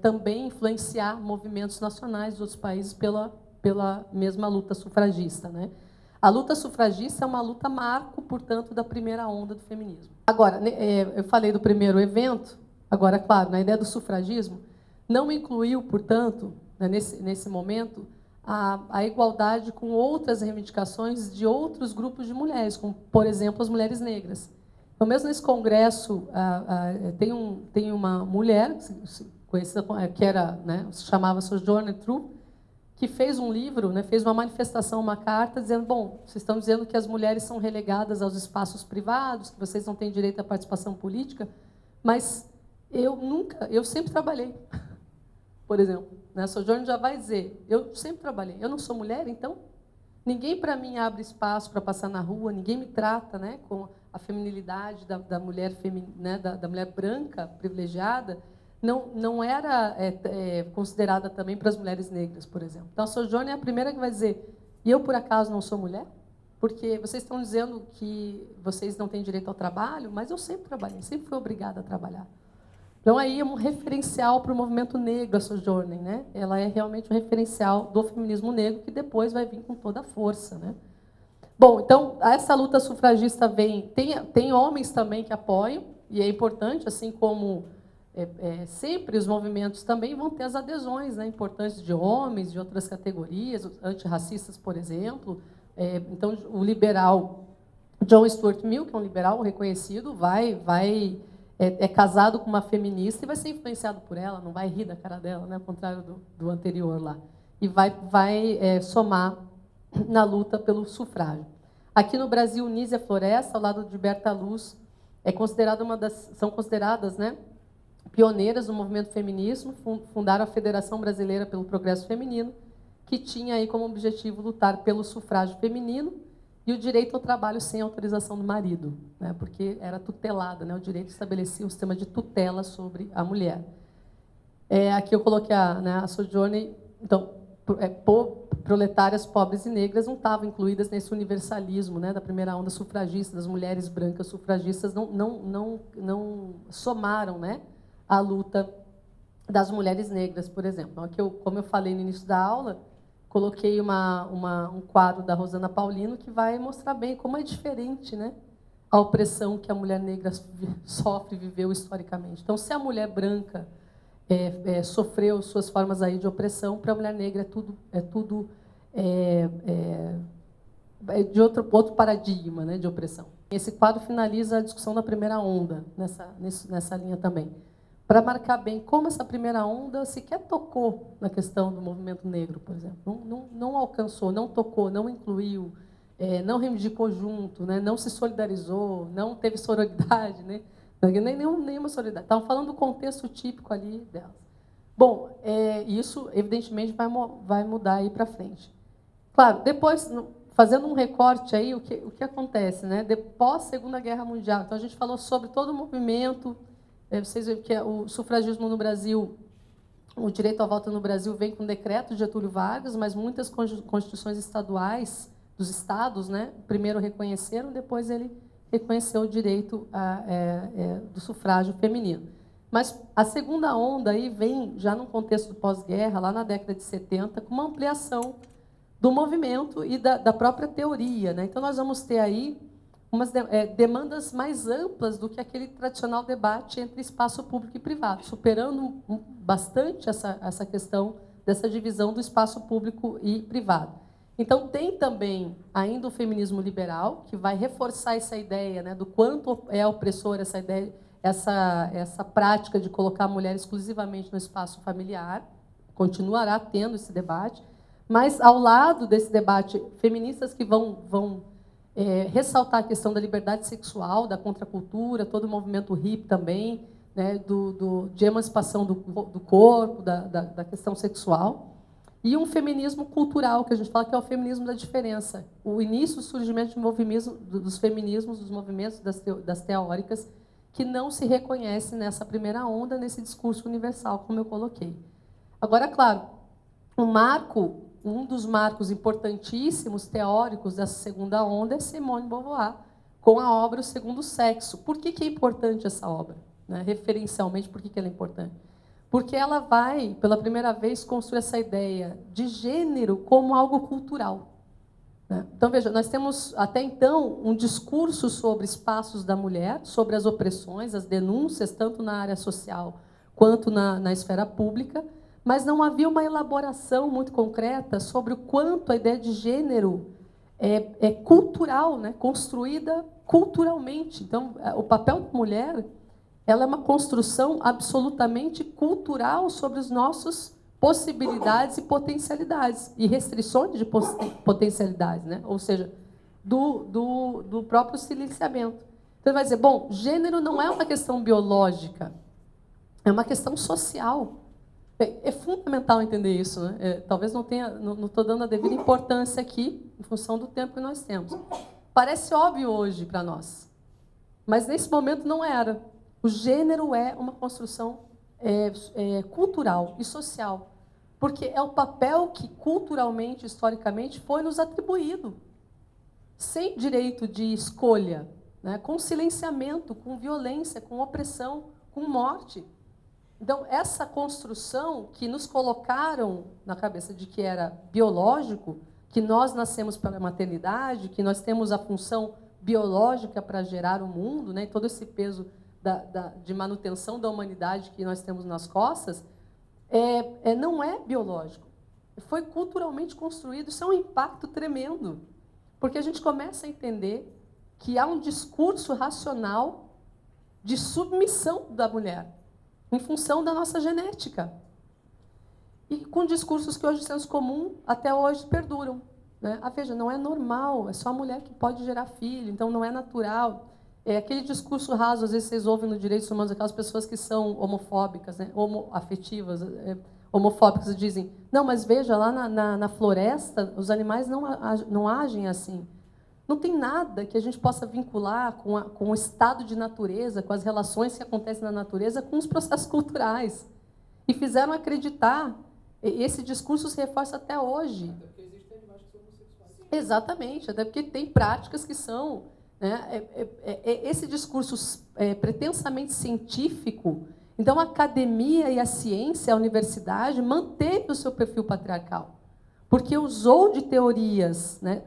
também influenciar movimentos nacionais dos outros países pela mesma luta sufragista, né? A luta sufragista é uma luta marco, portanto, da primeira onda do feminismo. Agora, eu falei do primeiro evento, agora, claro, na ideia do sufragismo, não incluiu, portanto, né, nesse momento, a igualdade com outras reivindicações de outros grupos de mulheres, como, por exemplo, as mulheres negras. Então, mesmo nesse congresso, tem uma mulher, conhecida, que era, né, se chamava Sojourner Truth, que fez um livro, né, fez uma manifestação, uma carta, dizendo, bom, vocês estão dizendo que as mulheres são relegadas aos espaços privados, que vocês não têm direito à participação política, mas eu sempre trabalhei, por exemplo. Né, a Sojourner já vai dizer, eu sempre trabalhei, eu não sou mulher, então ninguém para mim abre espaço para passar na rua, ninguém me trata, né, com a feminilidade da mulher, né, da mulher branca, privilegiada, não era considerada também para as mulheres negras, por exemplo. Então, a Sojourner é a primeira que vai dizer, e eu, por acaso, não sou mulher? Porque vocês estão dizendo que vocês não têm direito ao trabalho, mas eu sempre trabalhei, sempre fui obrigada a trabalhar. Então, aí é um referencial para o movimento negro, a Sojourner, né? Ela é realmente um referencial do feminismo negro, que depois vai vir com toda a força, né? Bom, então, essa luta sufragista tem homens também que apoiam, e é importante, assim como sempre os movimentos também vão ter as adesões, né, importantes de homens, de outras categorias, os antirracistas, por exemplo. Então, o liberal John Stuart Mill, que é um liberal reconhecido, é casado com uma feminista e vai ser influenciado por ela, não vai rir da cara dela, né, ao contrário do anterior lá. E vai somar na luta pelo sufrágio. Aqui no Brasil, Nízia Floresta, ao lado de Berta Luz, são consideradas, né, pioneiras do movimento feminismo, fundaram a Federação Brasileira pelo Progresso Feminino, que tinha aí como objetivo lutar pelo sufrágio feminino e o direito ao trabalho sem autorização do marido, né, porque era tutelada, né, o direito estabelecia um sistema de tutela sobre a mulher. Aqui eu coloquei a Sojourner, então, proletárias, pobres e negras não estavam incluídas nesse universalismo, né, da primeira onda sufragista, das mulheres brancas sufragistas não somaram, né, a luta das mulheres negras, por exemplo. Aqui como eu falei no início da aula, coloquei um quadro da Rosana Paulino que vai mostrar bem como é diferente, né, a opressão que a mulher negra sofre e viveu historicamente. Então, se a mulher branca sofreu suas formas aí de opressão, para a mulher negra é tudo de outro paradigma, né, de opressão. Esse quadro finaliza a discussão da primeira onda, nessa linha também, para marcar bem como essa primeira onda sequer tocou na questão do movimento negro, por exemplo. Não alcançou, não tocou, não incluiu, não reivindicou junto, né, não se solidarizou, não teve sororidade, né, nenhuma solidariedade. Estavam falando do contexto típico ali delas. Bom, isso, evidentemente, vai mudar aí para frente. Claro, depois, fazendo um recorte aí, o que acontece, né? Depois da Segunda Guerra Mundial. Então, a gente falou sobre todo o movimento. Vocês veem que o sufragismo no Brasil, o direito ao voto no Brasil vem com o decreto de Getúlio Vargas, mas muitas constituições estaduais dos estados, né, primeiro reconheceram, depois ele reconheceu o direito do sufrágio feminino. Mas a segunda onda aí vem, já no contexto do pós-guerra, lá na década de 70, com uma ampliação do movimento e da própria teoria, né? Então, nós vamos ter aí umas demandas mais amplas do que aquele tradicional debate entre espaço público e privado, superando bastante essa questão dessa divisão do espaço público e privado. Então, tem também ainda o feminismo liberal, que vai reforçar essa ideia, né, do quanto é opressora essa ideia, essa prática de colocar a mulher exclusivamente no espaço familiar, continuará tendo esse debate, mas, ao lado desse debate, feministas que vão ressaltar a questão da liberdade sexual, da contracultura, todo o movimento hippie também, né, de emancipação do corpo, da questão sexual. E um feminismo cultural, que a gente fala que é o feminismo da diferença. O início, o surgimento dos feminismos, dos movimentos das teóricas, que não se reconhece nessa primeira onda, nesse discurso universal, como eu coloquei. Agora, claro, um dos marcos importantíssimos teóricos dessa segunda onda é Simone de Beauvoir, com a obra O Segundo Sexo. Por que é importante essa obra? Né? Referencialmente, por que ela é importante? Porque ela vai, pela primeira vez, construir essa ideia de gênero como algo cultural. Né? Então, veja, nós temos, até então, um discurso sobre espaços da mulher, sobre as opressões, as denúncias, tanto na área social quanto na esfera pública, mas não havia uma elaboração muito concreta sobre o quanto a ideia de gênero é cultural, né? Construída culturalmente. Então, o papel da mulher, ela é uma construção absolutamente cultural sobre os nossos possibilidades e potencialidades, e restrições de potencialidades, né? Ou seja, do próprio silenciamento. Então, ele vai dizer, bom, gênero não é uma questão biológica, é uma questão social. É fundamental entender isso, né? Talvez não estou dando a devida importância aqui, em função do tempo que nós temos. Parece óbvio hoje para nós, mas nesse momento não era. O gênero é uma construção cultural e social, porque é o papel que culturalmente, historicamente, foi nos atribuído, sem direito de escolha, né? Com silenciamento, com violência, com opressão, com morte. Então, essa construção que nos colocaram na cabeça de que era biológico, que nós nascemos pela maternidade, que nós temos a função biológica para gerar o mundo, né? Todo esse peso de manutenção da humanidade que nós temos nas costas, não é biológico. Foi culturalmente construído. Isso é um impacto tremendo, porque a gente começa a entender que há um discurso racional de submissão da mulher, em função da nossa genética. E com discursos que hoje, senso comum, até hoje perduram. Né? Veja, não é normal, é só a mulher que pode gerar filho, então não é natural. Aquele discurso raso, às vezes vocês ouvem no direitos humanos, aquelas pessoas que são homofóbicas, né? Homoafetivas, homofóbicas, dizem, não, mas veja, lá na floresta, os animais não agem assim. Não tem nada que a gente possa vincular com o estado de natureza, com as relações que acontecem na natureza, com os processos culturais. E fizeram acreditar, esse discurso se reforça até hoje. Até porque existem animais que são homossexuais. Exatamente, até porque tem práticas que são... Né, esse discurso pretensamente científico. Então, a academia e a ciência, a universidade, manteve o seu perfil patriarcal, porque usou de teorias, né,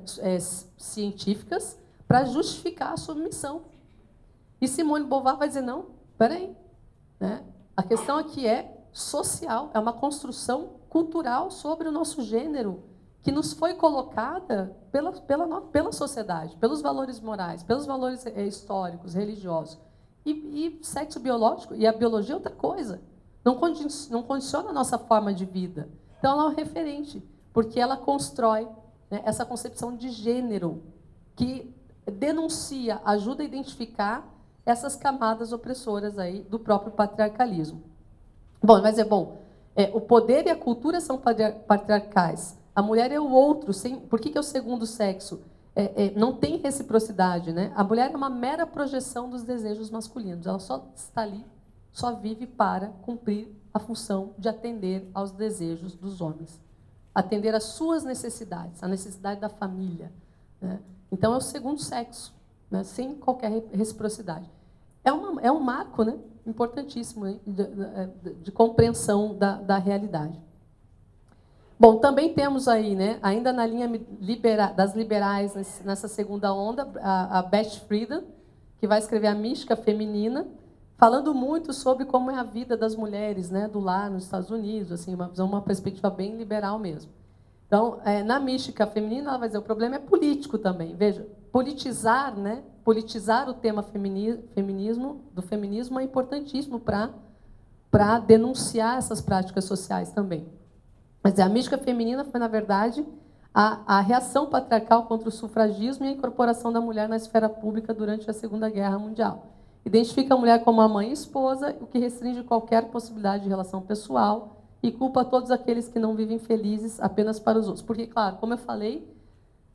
científicas para justificar a submissão. E Simone de Beauvoir vai dizer, não, espera aí. Né? A questão aqui é social, é uma construção cultural sobre o nosso gênero, que nos foi colocada pela sociedade, pelos valores morais, pelos valores históricos, religiosos. E sexo biológico, e a biologia é outra coisa. Não condiciona a nossa forma de vida. Então, ela é um referente, porque ela constrói, né, essa concepção de gênero, que denuncia, ajuda a identificar essas camadas opressoras aí do próprio patriarcalismo. Bom, mas o poder e a cultura são patriarcais. A mulher é o outro. Por que é o segundo sexo? Não tem reciprocidade. Né? A mulher é uma mera projeção dos desejos masculinos. Ela só está ali, só vive para cumprir a função de atender aos desejos dos homens. Atender às suas necessidades, a necessidade da família. Né? Então, é o segundo sexo, né? Sem qualquer reciprocidade. É um marco, né? Importantíssimo, hein? De compreensão da realidade. Bom, também temos aí, né, ainda na linha das liberais, nessa segunda onda, a Beth Friedan, que vai escrever A Mística Feminina, falando muito sobre como é a vida das mulheres, né, do lar nos Estados Unidos, assim, uma perspectiva bem liberal mesmo. Então, na Mística Feminina, ela vai dizer, o problema é político também. Veja, politizar, né, politizar o tema do feminismo é importantíssimo para denunciar essas práticas sociais também. Mas a mística feminina foi, na verdade, a reação patriarcal contra o sufragismo e a incorporação da mulher na esfera pública durante a Segunda Guerra Mundial. Identifica a mulher como a mãe e esposa, o que restringe qualquer possibilidade de relação pessoal e culpa todos aqueles que não vivem felizes apenas para os outros. Porque, claro, como eu falei,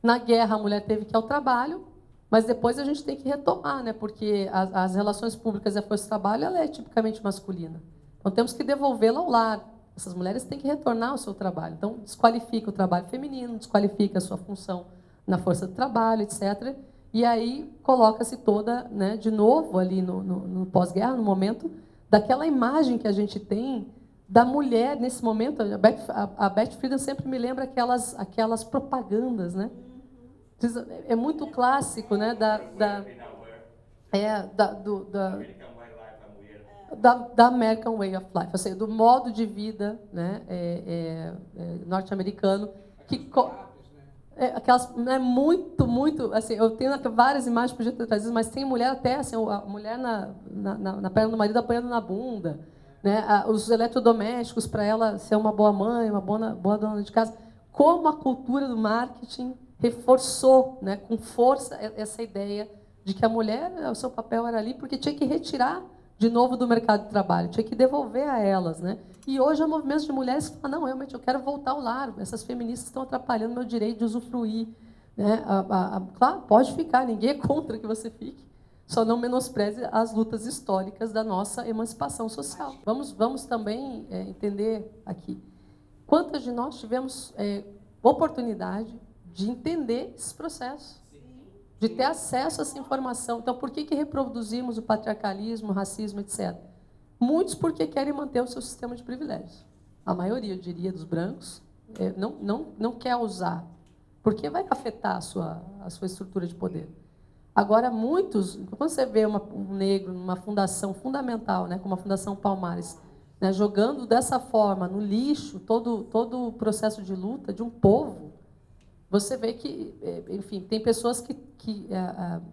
na guerra a mulher teve que ir ao trabalho, mas depois a gente tem que retomar, né? Porque as relações públicas e a força de trabalho ela é tipicamente masculina. Então temos que devolvê-la ao lar. Essas mulheres têm que retornar ao seu trabalho. Então desqualifica o trabalho feminino, desqualifica a sua função na força de trabalho, etc. E aí coloca-se toda, né, de novo ali no pós-guerra, no momento daquela imagem que a gente tem da mulher nesse momento. A Beth Friedan sempre me lembra aquelas propagandas, né? É muito clássico, né? Da American Way of Life, ou seja, do modo de vida, né, norte-americano, que aquelas, né, muito, assim, eu tenho várias imagens que podia ter trazido, mas tem mulher até, assim, a mulher na perna do marido apanhando na bunda, né, os eletrodomésticos para ela ser uma boa mãe, uma boa dona de casa. Como a cultura do marketing reforçou, né, com força essa ideia de que a mulher, o seu papel era ali porque tinha que retirar de novo do mercado de trabalho, tinha que devolver a elas, né? E hoje há movimentos de mulheres que falam, não, realmente eu quero voltar ao lar, essas feministas estão atrapalhando meu direito de usufruir, né? Claro, pode ficar, ninguém é contra que você fique, só não menospreze as lutas históricas da nossa emancipação social. Vamos também entender aqui, quantas de nós tivemos oportunidade de entender esses processos, de ter acesso a essa informação. Então, por que reproduzimos o patriarcalismo, o racismo, etc.? Muitos porque querem manter o seu sistema de privilégios. A maioria, eu diria, dos brancos, não quer usar, porque vai afetar a sua estrutura de poder. Agora, muitos, quando você vê um negro numa fundação fundamental, né, como a Fundação Palmares, né, jogando dessa forma no lixo todo o processo de luta de um povo, você vê que, enfim, tem pessoas que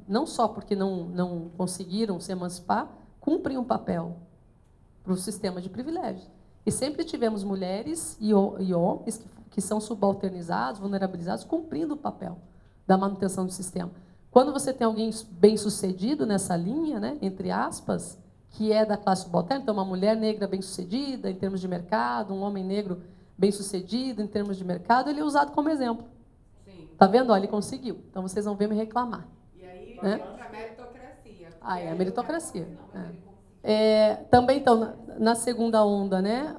não só porque não conseguiram se emancipar, cumprem um papel para o sistema de privilégios. E sempre tivemos mulheres e homens que são subalternizados, vulnerabilizados, cumprindo o papel da manutenção do sistema. Quando você tem alguém bem-sucedido nessa linha, né, entre aspas, que é da classe subalterna, então uma mulher negra bem-sucedida em termos de mercado, um homem negro bem-sucedido em termos de mercado, ele é usado como exemplo. Tá vendo? Olha, ele conseguiu. Então, vocês vão ver me reclamar. E aí, né? entra a meritocracia. É a meritocracia. Também, então, na segunda onda, né,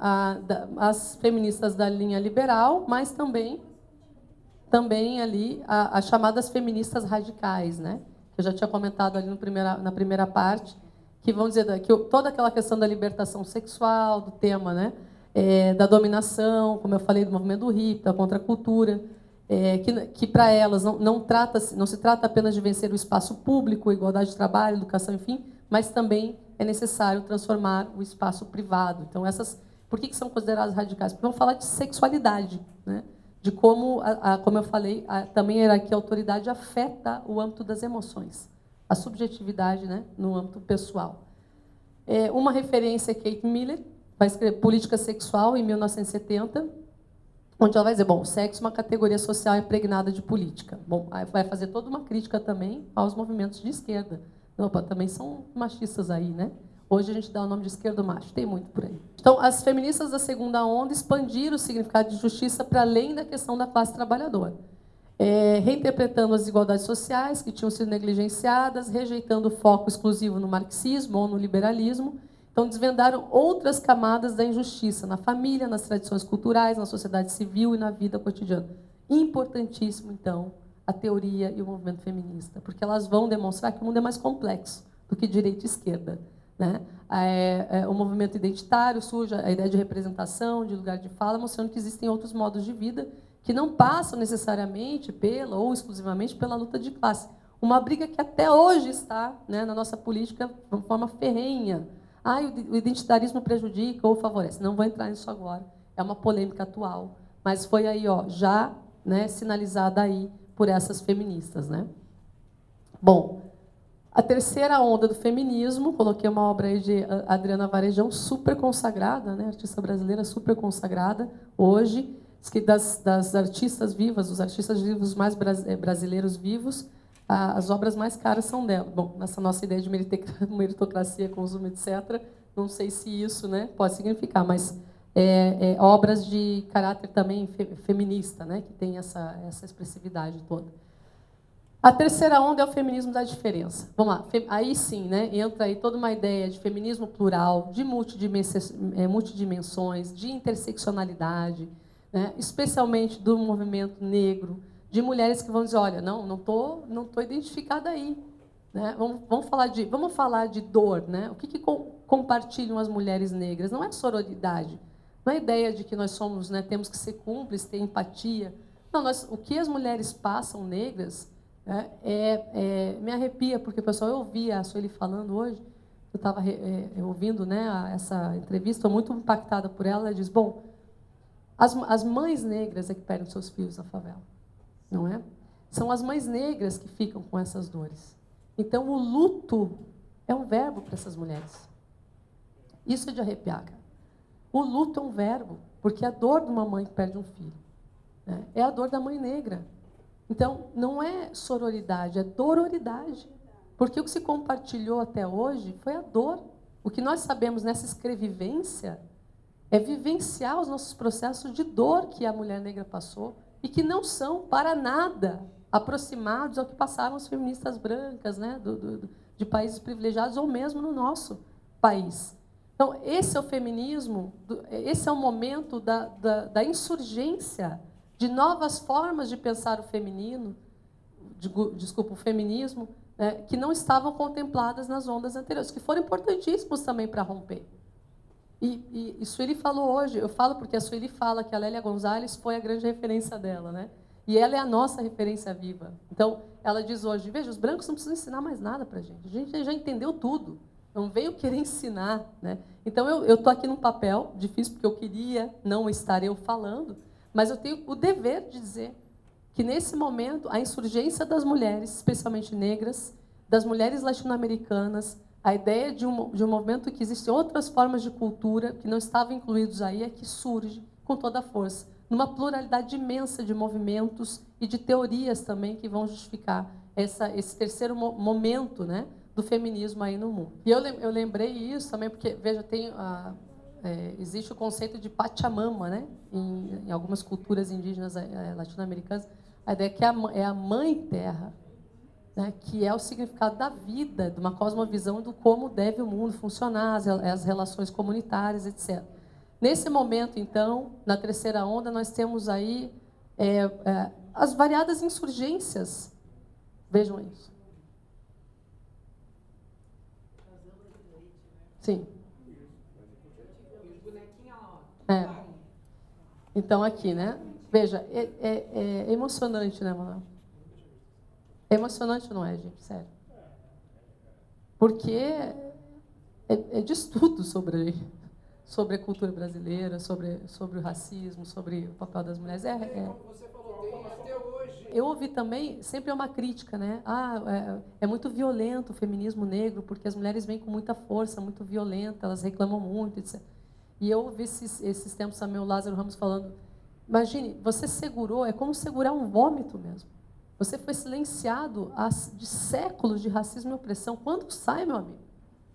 as feministas da linha liberal, mas também ali as chamadas feministas radicais, né, que eu já tinha comentado ali na primeira parte, que vão dizer que toda aquela questão da libertação sexual, do tema, né, da dominação, como eu falei, do movimento do hippie, da contracultura, que para elas não se trata apenas de vencer o espaço público, igualdade de trabalho, educação, enfim, mas também é necessário transformar o espaço privado. Então, por que são consideradas radicais? Porque vão falar de sexualidade, né? De como, como eu falei, também a hierarquia e a autoridade afeta o âmbito das emoções, a subjetividade, né, no âmbito pessoal. Uma referência é Kate Miller, vai escrever Política Sexual, em 1970, onde ela vai dizer, bom, o sexo é uma categoria social impregnada de política. Bom, aí vai fazer toda uma crítica também aos movimentos de esquerda. Opa, também são machistas aí, né? Hoje a gente dá o nome de esquerdo macho, tem muito por aí. Então, as feministas da segunda onda expandiram o significado de justiça para além da questão da classe trabalhadora, reinterpretando as desigualdades sociais que tinham sido negligenciadas, rejeitando o foco exclusivo no marxismo ou no liberalismo. Então, desvendaram outras camadas da injustiça na família, nas tradições culturais, na sociedade civil e na vida cotidiana. Importantíssimo, então, a teoria e o movimento feminista, porque elas vão demonstrar que o mundo é mais complexo do que direita e esquerda, né? O movimento identitário surge a ideia de representação, de lugar de fala, mostrando que existem outros modos de vida que não passam necessariamente pela ou exclusivamente pela luta de classe. Uma briga que até hoje está, né, na nossa política de uma forma ferrenha. O identitarismo prejudica ou favorece. Não vou entrar nisso agora. É uma polêmica atual, mas foi aí, já, né, sinalizada aí por essas feministas, né? Bom, a terceira onda do feminismo, coloquei uma obra aí de Adriana Varejão, super consagrada, né, artista brasileira super consagrada hoje, que das artistas vivas, os artistas vivos mais brasileiros vivos, as obras mais caras são dela. Bom, nessa nossa ideia de meritocracia, consumo, etc., não sei se isso, né, pode significar, mas obras de caráter também feminista, né, que tem essa expressividade toda. A terceira onda é o feminismo da diferença. Vamos lá, aí sim, né, entra aí toda uma ideia de feminismo plural, de multidimensões, de interseccionalidade, né, especialmente do movimento negro, de mulheres que vão dizer, olha, não tô identificada aí, né? Vamos falar de dor, né? O que compartilham as mulheres negras? Não é sororidade, não é a ideia de que nós somos, né, temos que ser cúmplices, ter empatia. Não, o que as mulheres passam negras, né, me arrepia, porque, pessoal, eu ouvi a Sueli falando hoje, eu estava ouvindo, né, essa entrevista, estou muito impactada por ela. Ela diz, bom, as mães negras é que perdem seus filhos na favela, não é? São as mães negras que ficam com essas dores. Então, o luto é um verbo para essas mulheres. Isso é de arrepiar, cara. O luto é um verbo, porque a dor de uma mãe que perde um filho, né, é a dor da mãe negra. Então, não é sororidade, é dororidade. Porque o que se compartilhou até hoje foi a dor. O que nós sabemos nessa escrevivência é vivenciar os nossos processos de dor que a mulher negra passou e que não são, para nada, aproximados ao que passaram as feministas brancas, né, de países privilegiados, ou mesmo no nosso país. Então, esse é o feminismo, esse é o momento da insurgência de novas formas de pensar o feminino, o feminismo, né, que não estavam contempladas nas ondas anteriores, que foram importantíssimos também para romper. E Sueli falou hoje, eu falo porque a Sueli fala que a Lélia Gonzalez foi a grande referência dela, né? E ela é a nossa referência viva. Então, ela diz hoje, veja, os brancos não precisam ensinar mais nada para a gente já entendeu tudo, não veio querer ensinar, né? Então, eu estou aqui num papel difícil, porque eu queria não estar eu falando, mas eu tenho o dever de dizer que, nesse momento, a insurgência das mulheres, especialmente negras, das mulheres latino-americanas, a ideia de um movimento que existem outras formas de cultura que não estavam incluídos aí, é que surge com toda a força, numa pluralidade imensa de movimentos e de teorias também que vão justificar esse terceiro momento, né, do feminismo aí no mundo. E eu lembrei isso também porque, veja, existe o conceito de Pachamama, né, em algumas culturas indígenas latino-americanas, a ideia que é a mãe terra, né, que é o significado da vida, de uma cosmovisão do como deve o mundo funcionar, as relações comunitárias, etc. Nesse momento, então, na terceira onda, nós temos aí as variadas insurgências. Vejam isso. Sim. Então, aqui, né? Veja, é emocionante, né, Manuel? É emocionante, não é, gente? Sério. Porque é de estudo sobre a cultura brasileira, sobre o racismo, sobre o papel das mulheres. Você falou, tem até hoje. Eu ouvi também, sempre é uma crítica, né? É muito violento o feminismo negro, porque as mulheres vêm com muita força, muito violenta, elas reclamam muito, etc. E eu ouvi esses tempos também o Lázaro Ramos falando, imagine, você segurou, é como segurar um vômito mesmo. Você foi silenciado de séculos de racismo e opressão. Quando sai, meu amigo?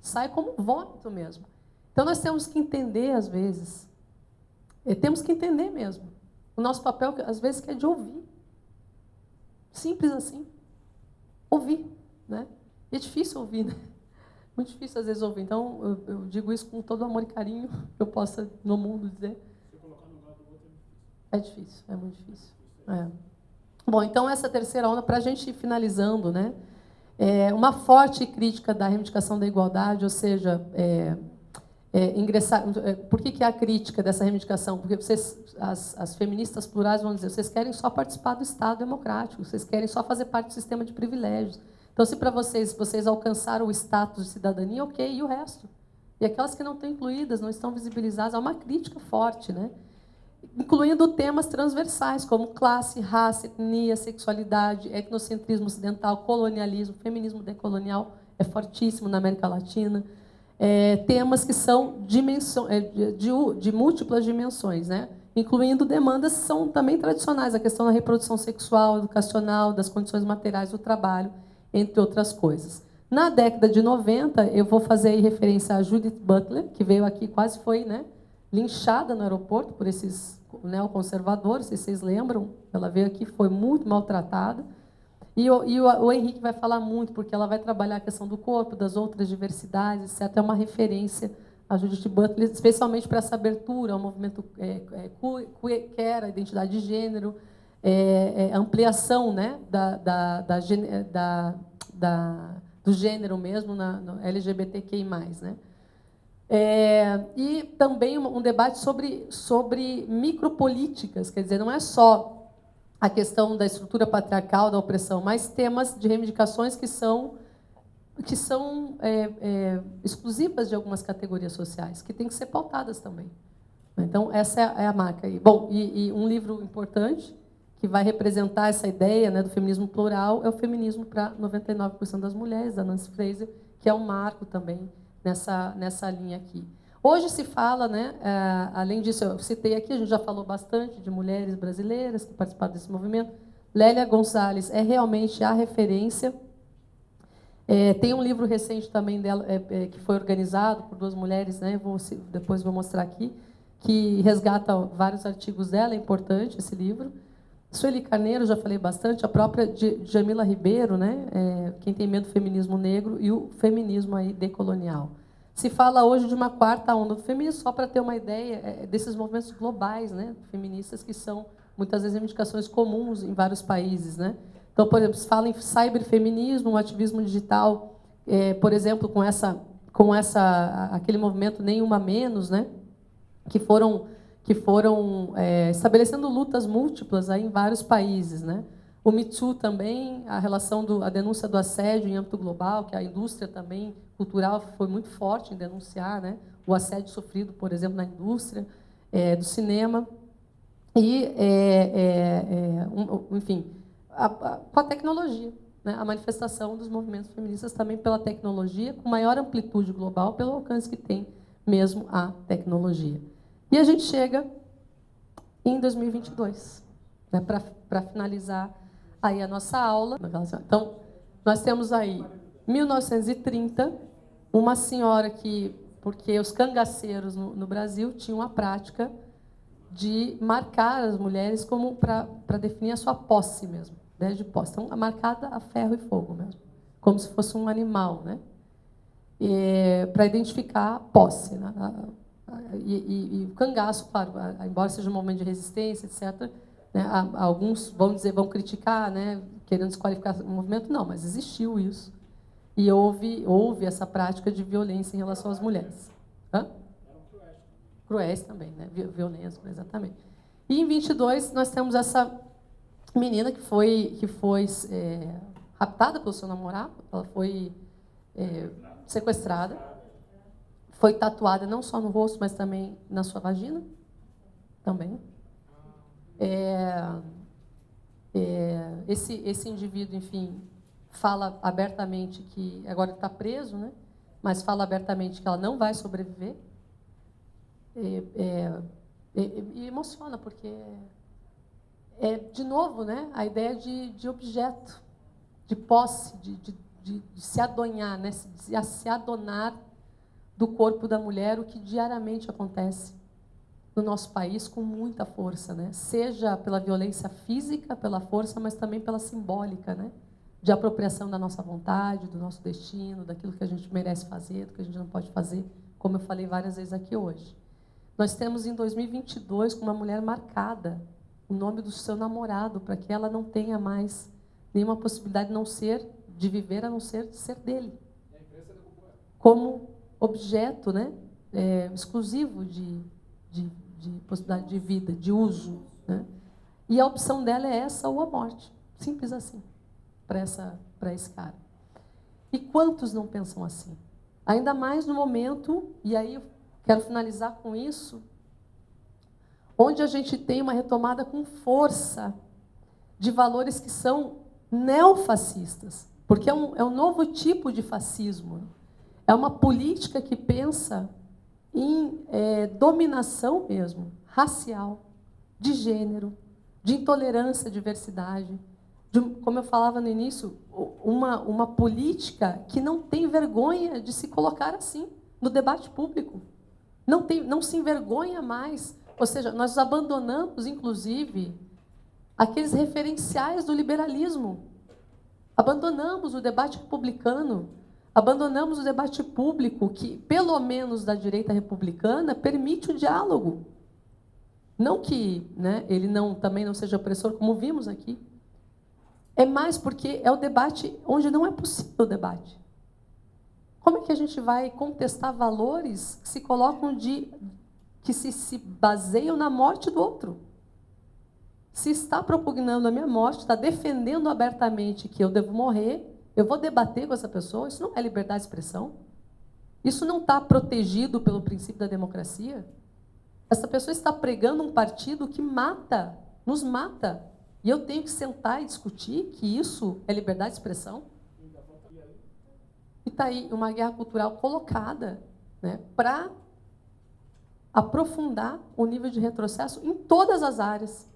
Sai como um vômito mesmo. Então, nós temos que entender, às vezes, temos que entender mesmo. O nosso papel, às vezes, que é de ouvir. Simples assim. Ouvir, né? E é difícil ouvir, né? Muito difícil, às vezes, ouvir. Então, eu digo isso com todo amor e carinho que eu possa, no mundo, dizer. Se colocar no lugar do outro é difícil, é muito difícil. Bom, então, essa terceira onda, para a gente ir finalizando, né? Uma forte crítica da reivindicação da igualdade, ou seja, ingressar. Por que há a crítica dessa reivindicação? Porque as feministas plurais vão dizer, vocês querem só participar do Estado democrático, vocês querem só fazer parte do sistema de privilégios. Então, se para vocês alcançaram o status de cidadania, ok, e o resto? E aquelas que não estão incluídas, não estão visibilizadas, há uma crítica forte, né? Incluindo temas transversais, como classe, raça, etnia, sexualidade, etnocentrismo ocidental, colonialismo, feminismo decolonial, é fortíssimo na América Latina. Temas que são de múltiplas dimensões, né? Incluindo demandas que são também tradicionais, a questão da reprodução sexual, educacional, das condições materiais do trabalho, entre outras coisas. Na década de 90, eu vou fazer aí referência a Judith Butler, que veio aqui, quase foi, né? linchada no aeroporto por esses neoconservadores, se vocês lembram, ela veio aqui, foi muito maltratada. E o Henrique vai falar muito, porque ela vai trabalhar a questão do corpo, das outras diversidades, etc. É uma referência a Judith Butler, especialmente para essa abertura ao movimento queer, a identidade de gênero, ampliação, né, do gênero mesmo, no LGBTQI+. Né? E também um debate sobre micropolíticas, quer dizer, não é só a questão da estrutura patriarcal, da opressão, mas temas de reivindicações que são exclusivas de algumas categorias sociais, que têm que ser pautadas também. Então, essa é a marca aí. Bom, e um livro importante, que vai representar essa ideia, né, do feminismo plural, é o Feminismo para 99% das Mulheres, da Nancy Fraser, que é um marco também nessa linha aqui. Hoje se fala, né, além disso, eu citei aqui, a gente já falou bastante de mulheres brasileiras que participaram desse movimento. Lélia Gonzalez é realmente a referência. Tem um livro recente também dela, que foi organizado por duas mulheres, né, depois vou mostrar aqui, que resgata vários artigos dela, é importante esse livro. Sueli Carneiro, já falei bastante, a própria Jamila Ribeiro, né, Quem Tem Medo do Feminismo Negro e o Feminismo aí decolonial. Se fala hoje de uma quarta onda do feminismo, só para ter uma ideia desses movimentos globais, né, feministas, que ssão, muitas vezes, reivindicações comuns em vários países. Né? Então, por exemplo, se fala em cyberfeminismo, um ativismo digital, por exemplo, com aquele movimento Nenhuma Menos, né, que foram estabelecendo lutas múltiplas aí em vários países. Né? O Me Too também, a denúncia do assédio em âmbito global, que a indústria também cultural foi muito forte em denunciar, né, o assédio sofrido, por exemplo, na indústria do cinema. E, enfim, com a tecnologia, né, a manifestação dos movimentos feministas também pela tecnologia, com maior amplitude global, pelo alcance que tem mesmo a tecnologia. E a gente chega em 2022, né, para finalizar aí a nossa aula. Então, nós temos aí 1930, uma senhora porque os cangaceiros no Brasil tinham a prática de marcar as mulheres como para definir a sua posse mesmo, ideia de posse. Então, marcada a ferro e fogo mesmo, como se fosse um animal, né? Para identificar a posse. Né? E o cangaço, claro, embora seja um momento de resistência, etc., né, alguns vão criticar, né, querendo desqualificar o movimento. Não, mas existiu isso. E houve essa prática de violência em relação às mulheres. Cruéis também, né? Violência, exatamente. E em 22 nós temos essa menina que foi raptada pelo seu namorado, ela foi sequestrada, foi tatuada não só no rosto, mas também na sua vagina, também. Esse indivíduo, enfim, fala abertamente que agora está preso, né? Mas fala abertamente que ela não vai sobreviver. E emociona, porque de novo, né, a ideia de objeto, de posse, de se adonhar, né, se adonar do corpo da mulher, o que diariamente acontece no nosso país com muita força, né? Seja pela violência física, pela força, mas também pela simbólica, né? De apropriação da nossa vontade, do nosso destino, daquilo que a gente merece fazer, do que a gente não pode fazer, como eu falei várias vezes aqui hoje. Nós temos em 2022 com uma mulher marcada o nome do seu namorado, para que ela não tenha mais nenhuma possibilidade de viver, a não ser de ser dele. Como objeto, né, exclusivo de possibilidade de vida, de uso. Né? E a opção dela é essa ou a morte. Simples assim, para esse cara. E quantos não pensam assim? Ainda mais no momento, e aí eu quero finalizar com isso, onde a gente tem uma retomada com força de valores que são neofascistas, porque é um novo tipo de fascismo. É uma política que pensa em dominação mesmo, racial, de gênero, de intolerância à diversidade, como eu falava no início, uma política que não tem vergonha de se colocar assim no debate público. não se envergonha mais. Ou seja, nós abandonamos, inclusive, aqueles referenciais do liberalismo. Abandonamos o debate republicano, abandonamos o debate público que, pelo menos da direita republicana, permite o diálogo. Não que, né, ele também não seja opressor, como vimos aqui. É mais porque é o debate onde não é possível o debate. Como é que a gente vai contestar valores que se colocam que se baseiam na morte do outro? Se está propugnando a minha morte, está defendendo abertamente que eu devo morrer, eu vou debater com essa pessoa, isso não é liberdade de expressão? Isso não está protegido pelo princípio da democracia? Essa pessoa está pregando um partido que mata, nos mata. E eu tenho que sentar e discutir que isso é liberdade de expressão? E está aí uma guerra cultural colocada, né, para aprofundar o nível de retrocesso em todas as áreas.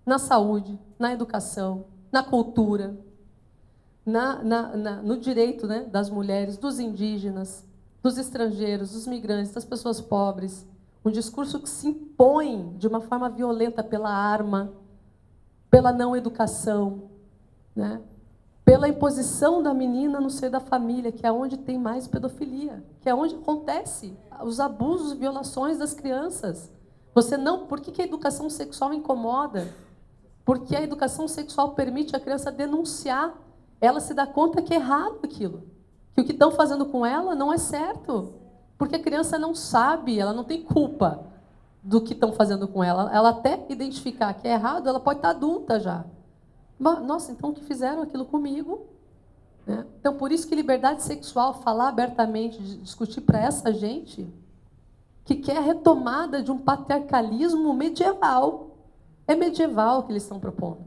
Na saúde, na educação, na cultura, no direito, né, das mulheres, dos indígenas, dos estrangeiros, dos migrantes, das pessoas pobres. Um discurso que se impõe de uma forma violenta pela arma, pela não educação, né, pela imposição da menina no seio da família, que é onde tem mais pedofilia, que é onde acontece os abusos, violações das crianças. Por que a educação sexual incomoda? Porque a educação sexual permite a criança denunciar. Ela se dá conta que é errado aquilo. Que o que estão fazendo com ela não é certo. Porque a criança não sabe, ela não tem culpa do que estão fazendo com ela. Ela até identificar que é errado, ela pode estar adulta já. Mas, nossa, então o que fizeram aquilo comigo? Né? Então, por isso que liberdade sexual, falar abertamente, discutir para essa gente que quer a retomada de um patriarcalismo medieval. É medieval o que eles estão propondo.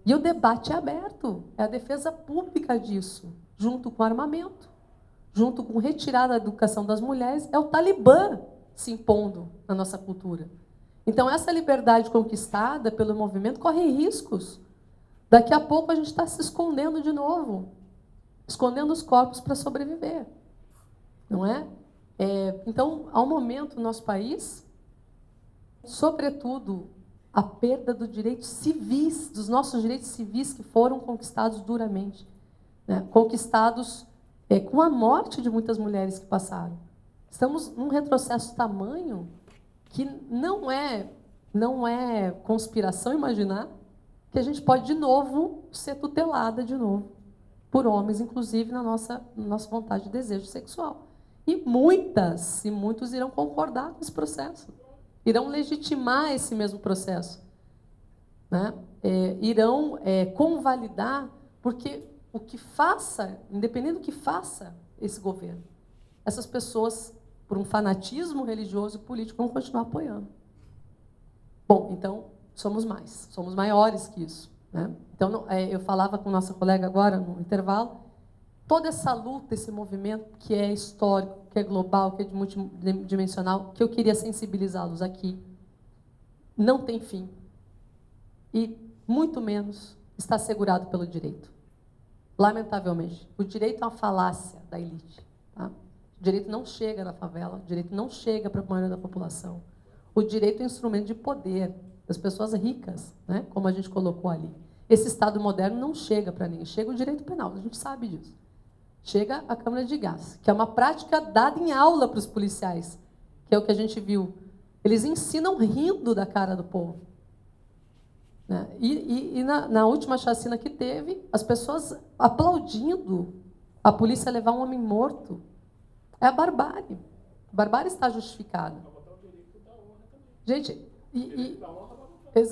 E o debate é aberto, é a defesa pública disso, junto com armamento, junto com retirada da educação das mulheres, é o Talibã se impondo na nossa cultura. Então, essa liberdade conquistada pelo movimento corre riscos. Daqui a pouco a gente está se escondendo de novo, escondendo os corpos para sobreviver. Não é? Então, há um momento no nosso país, sobretudo, a perda dos direitos civis, dos nossos direitos civis que foram conquistados duramente, né? Conquistados com a morte de muitas mulheres que passaram. Estamos num retrocesso tamanho que não é conspiração imaginar que a gente pode de novo ser tutelada de novo por homens, inclusive na nossa vontade de desejo sexual. E muitos irão concordar com esse processo. Irão legitimar esse mesmo processo, né? Irão convalidar, porque o que faça, independente do que faça esse governo, essas pessoas, por um fanatismo religioso e político, vão continuar apoiando. Bom, então, somos maiores que isso, né? Então, eu falava com nossa colega agora, no intervalo, toda essa luta, esse movimento que é histórico, que é global, que é multidimensional, que eu queria sensibilizá-los aqui, não tem fim. E, muito menos, está assegurado pelo direito. Lamentavelmente. O direito é uma falácia da elite. Tá? O direito não chega na favela, o direito não chega para a maioria da população. O direito é um instrumento de poder das pessoas ricas, né? Como a gente colocou ali. Esse Estado moderno não chega para ninguém, chega o direito penal, a gente sabe disso. Chega a câmara de gás, que é uma prática dada em aula para os policiais, que é o que a gente viu. Eles ensinam rindo da cara do povo. Né? E na última chacina que teve, as pessoas aplaudindo a polícia levar um homem morto. É a barbárie. A barbárie está justificada. Gente,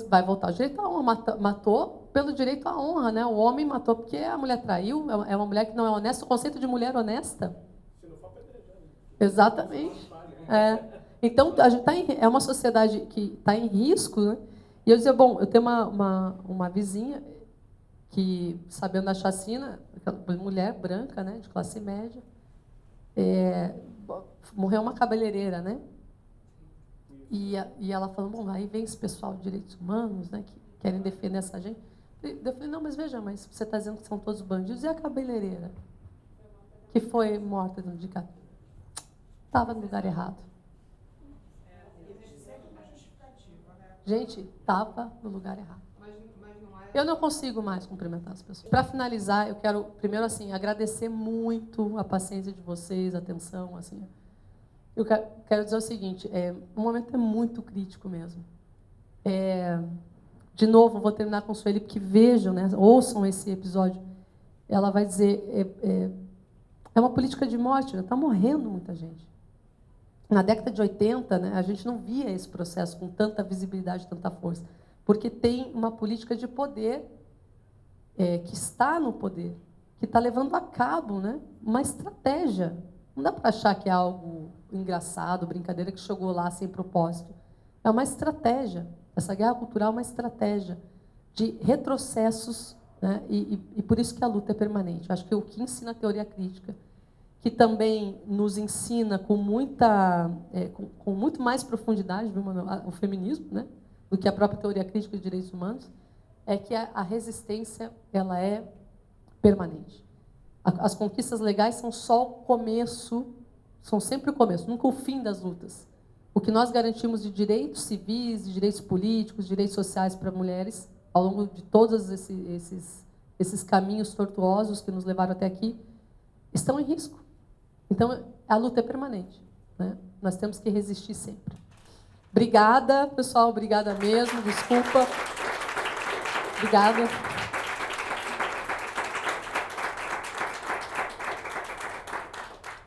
vai voltar o direito à honra. Matou pelo direito à honra, né? O homem matou porque a mulher traiu, é uma mulher que não é honesta. O conceito de mulher honesta. Exatamente. Então, a gente é uma sociedade que está em risco, né? E eu dizia, bom, eu tenho uma vizinha que, sabendo da chacina, aquela mulher branca, né, de classe média, morreu uma cabeleireira, né? E ela falou, bom, aí vem esse pessoal de direitos humanos, né, que querem defender essa gente. Eu falei, não, mas veja, mas você está dizendo que são todos bandidos, e a cabeleireira? Que foi morta no sindicato? Estava no lugar errado. Gente, estava no lugar errado. Mas não é... Eu não consigo mais cumprimentar as pessoas. Para finalizar, eu quero, primeiro, assim, agradecer muito a paciência de vocês, a atenção. Assim. Eu quero dizer o seguinte, o momento é muito crítico mesmo. De novo, vou terminar com a Sueli, porque vejam, né, ouçam esse episódio. Ela vai dizer, é uma política de morte, está morrendo muita gente. Na década de 80, né, a gente não via esse processo com tanta visibilidade, tanta força, porque tem uma política de poder que está no poder, que está levando a cabo, né, uma estratégia. Não dá para achar que é algo engraçado, brincadeira, que chegou lá sem propósito. É uma estratégia. Essa guerra cultural é uma estratégia de retrocessos, né, e por isso que a luta é permanente. Acho que o que ensina a teoria crítica, que também nos ensina com muito mais profundidade, viu, Manuel, o feminismo, né, do que a própria teoria crítica de direitos humanos, é que a resistência ela é permanente. As conquistas legais são só o começo, são sempre o começo, nunca o fim das lutas. O que nós garantimos de direitos civis, de direitos políticos, direitos sociais para mulheres, ao longo de todos esses caminhos tortuosos que nos levaram até aqui, estão em risco. Então, a luta é permanente, né? Nós temos que resistir sempre. Obrigada, pessoal. Obrigada mesmo. Desculpa. Obrigada.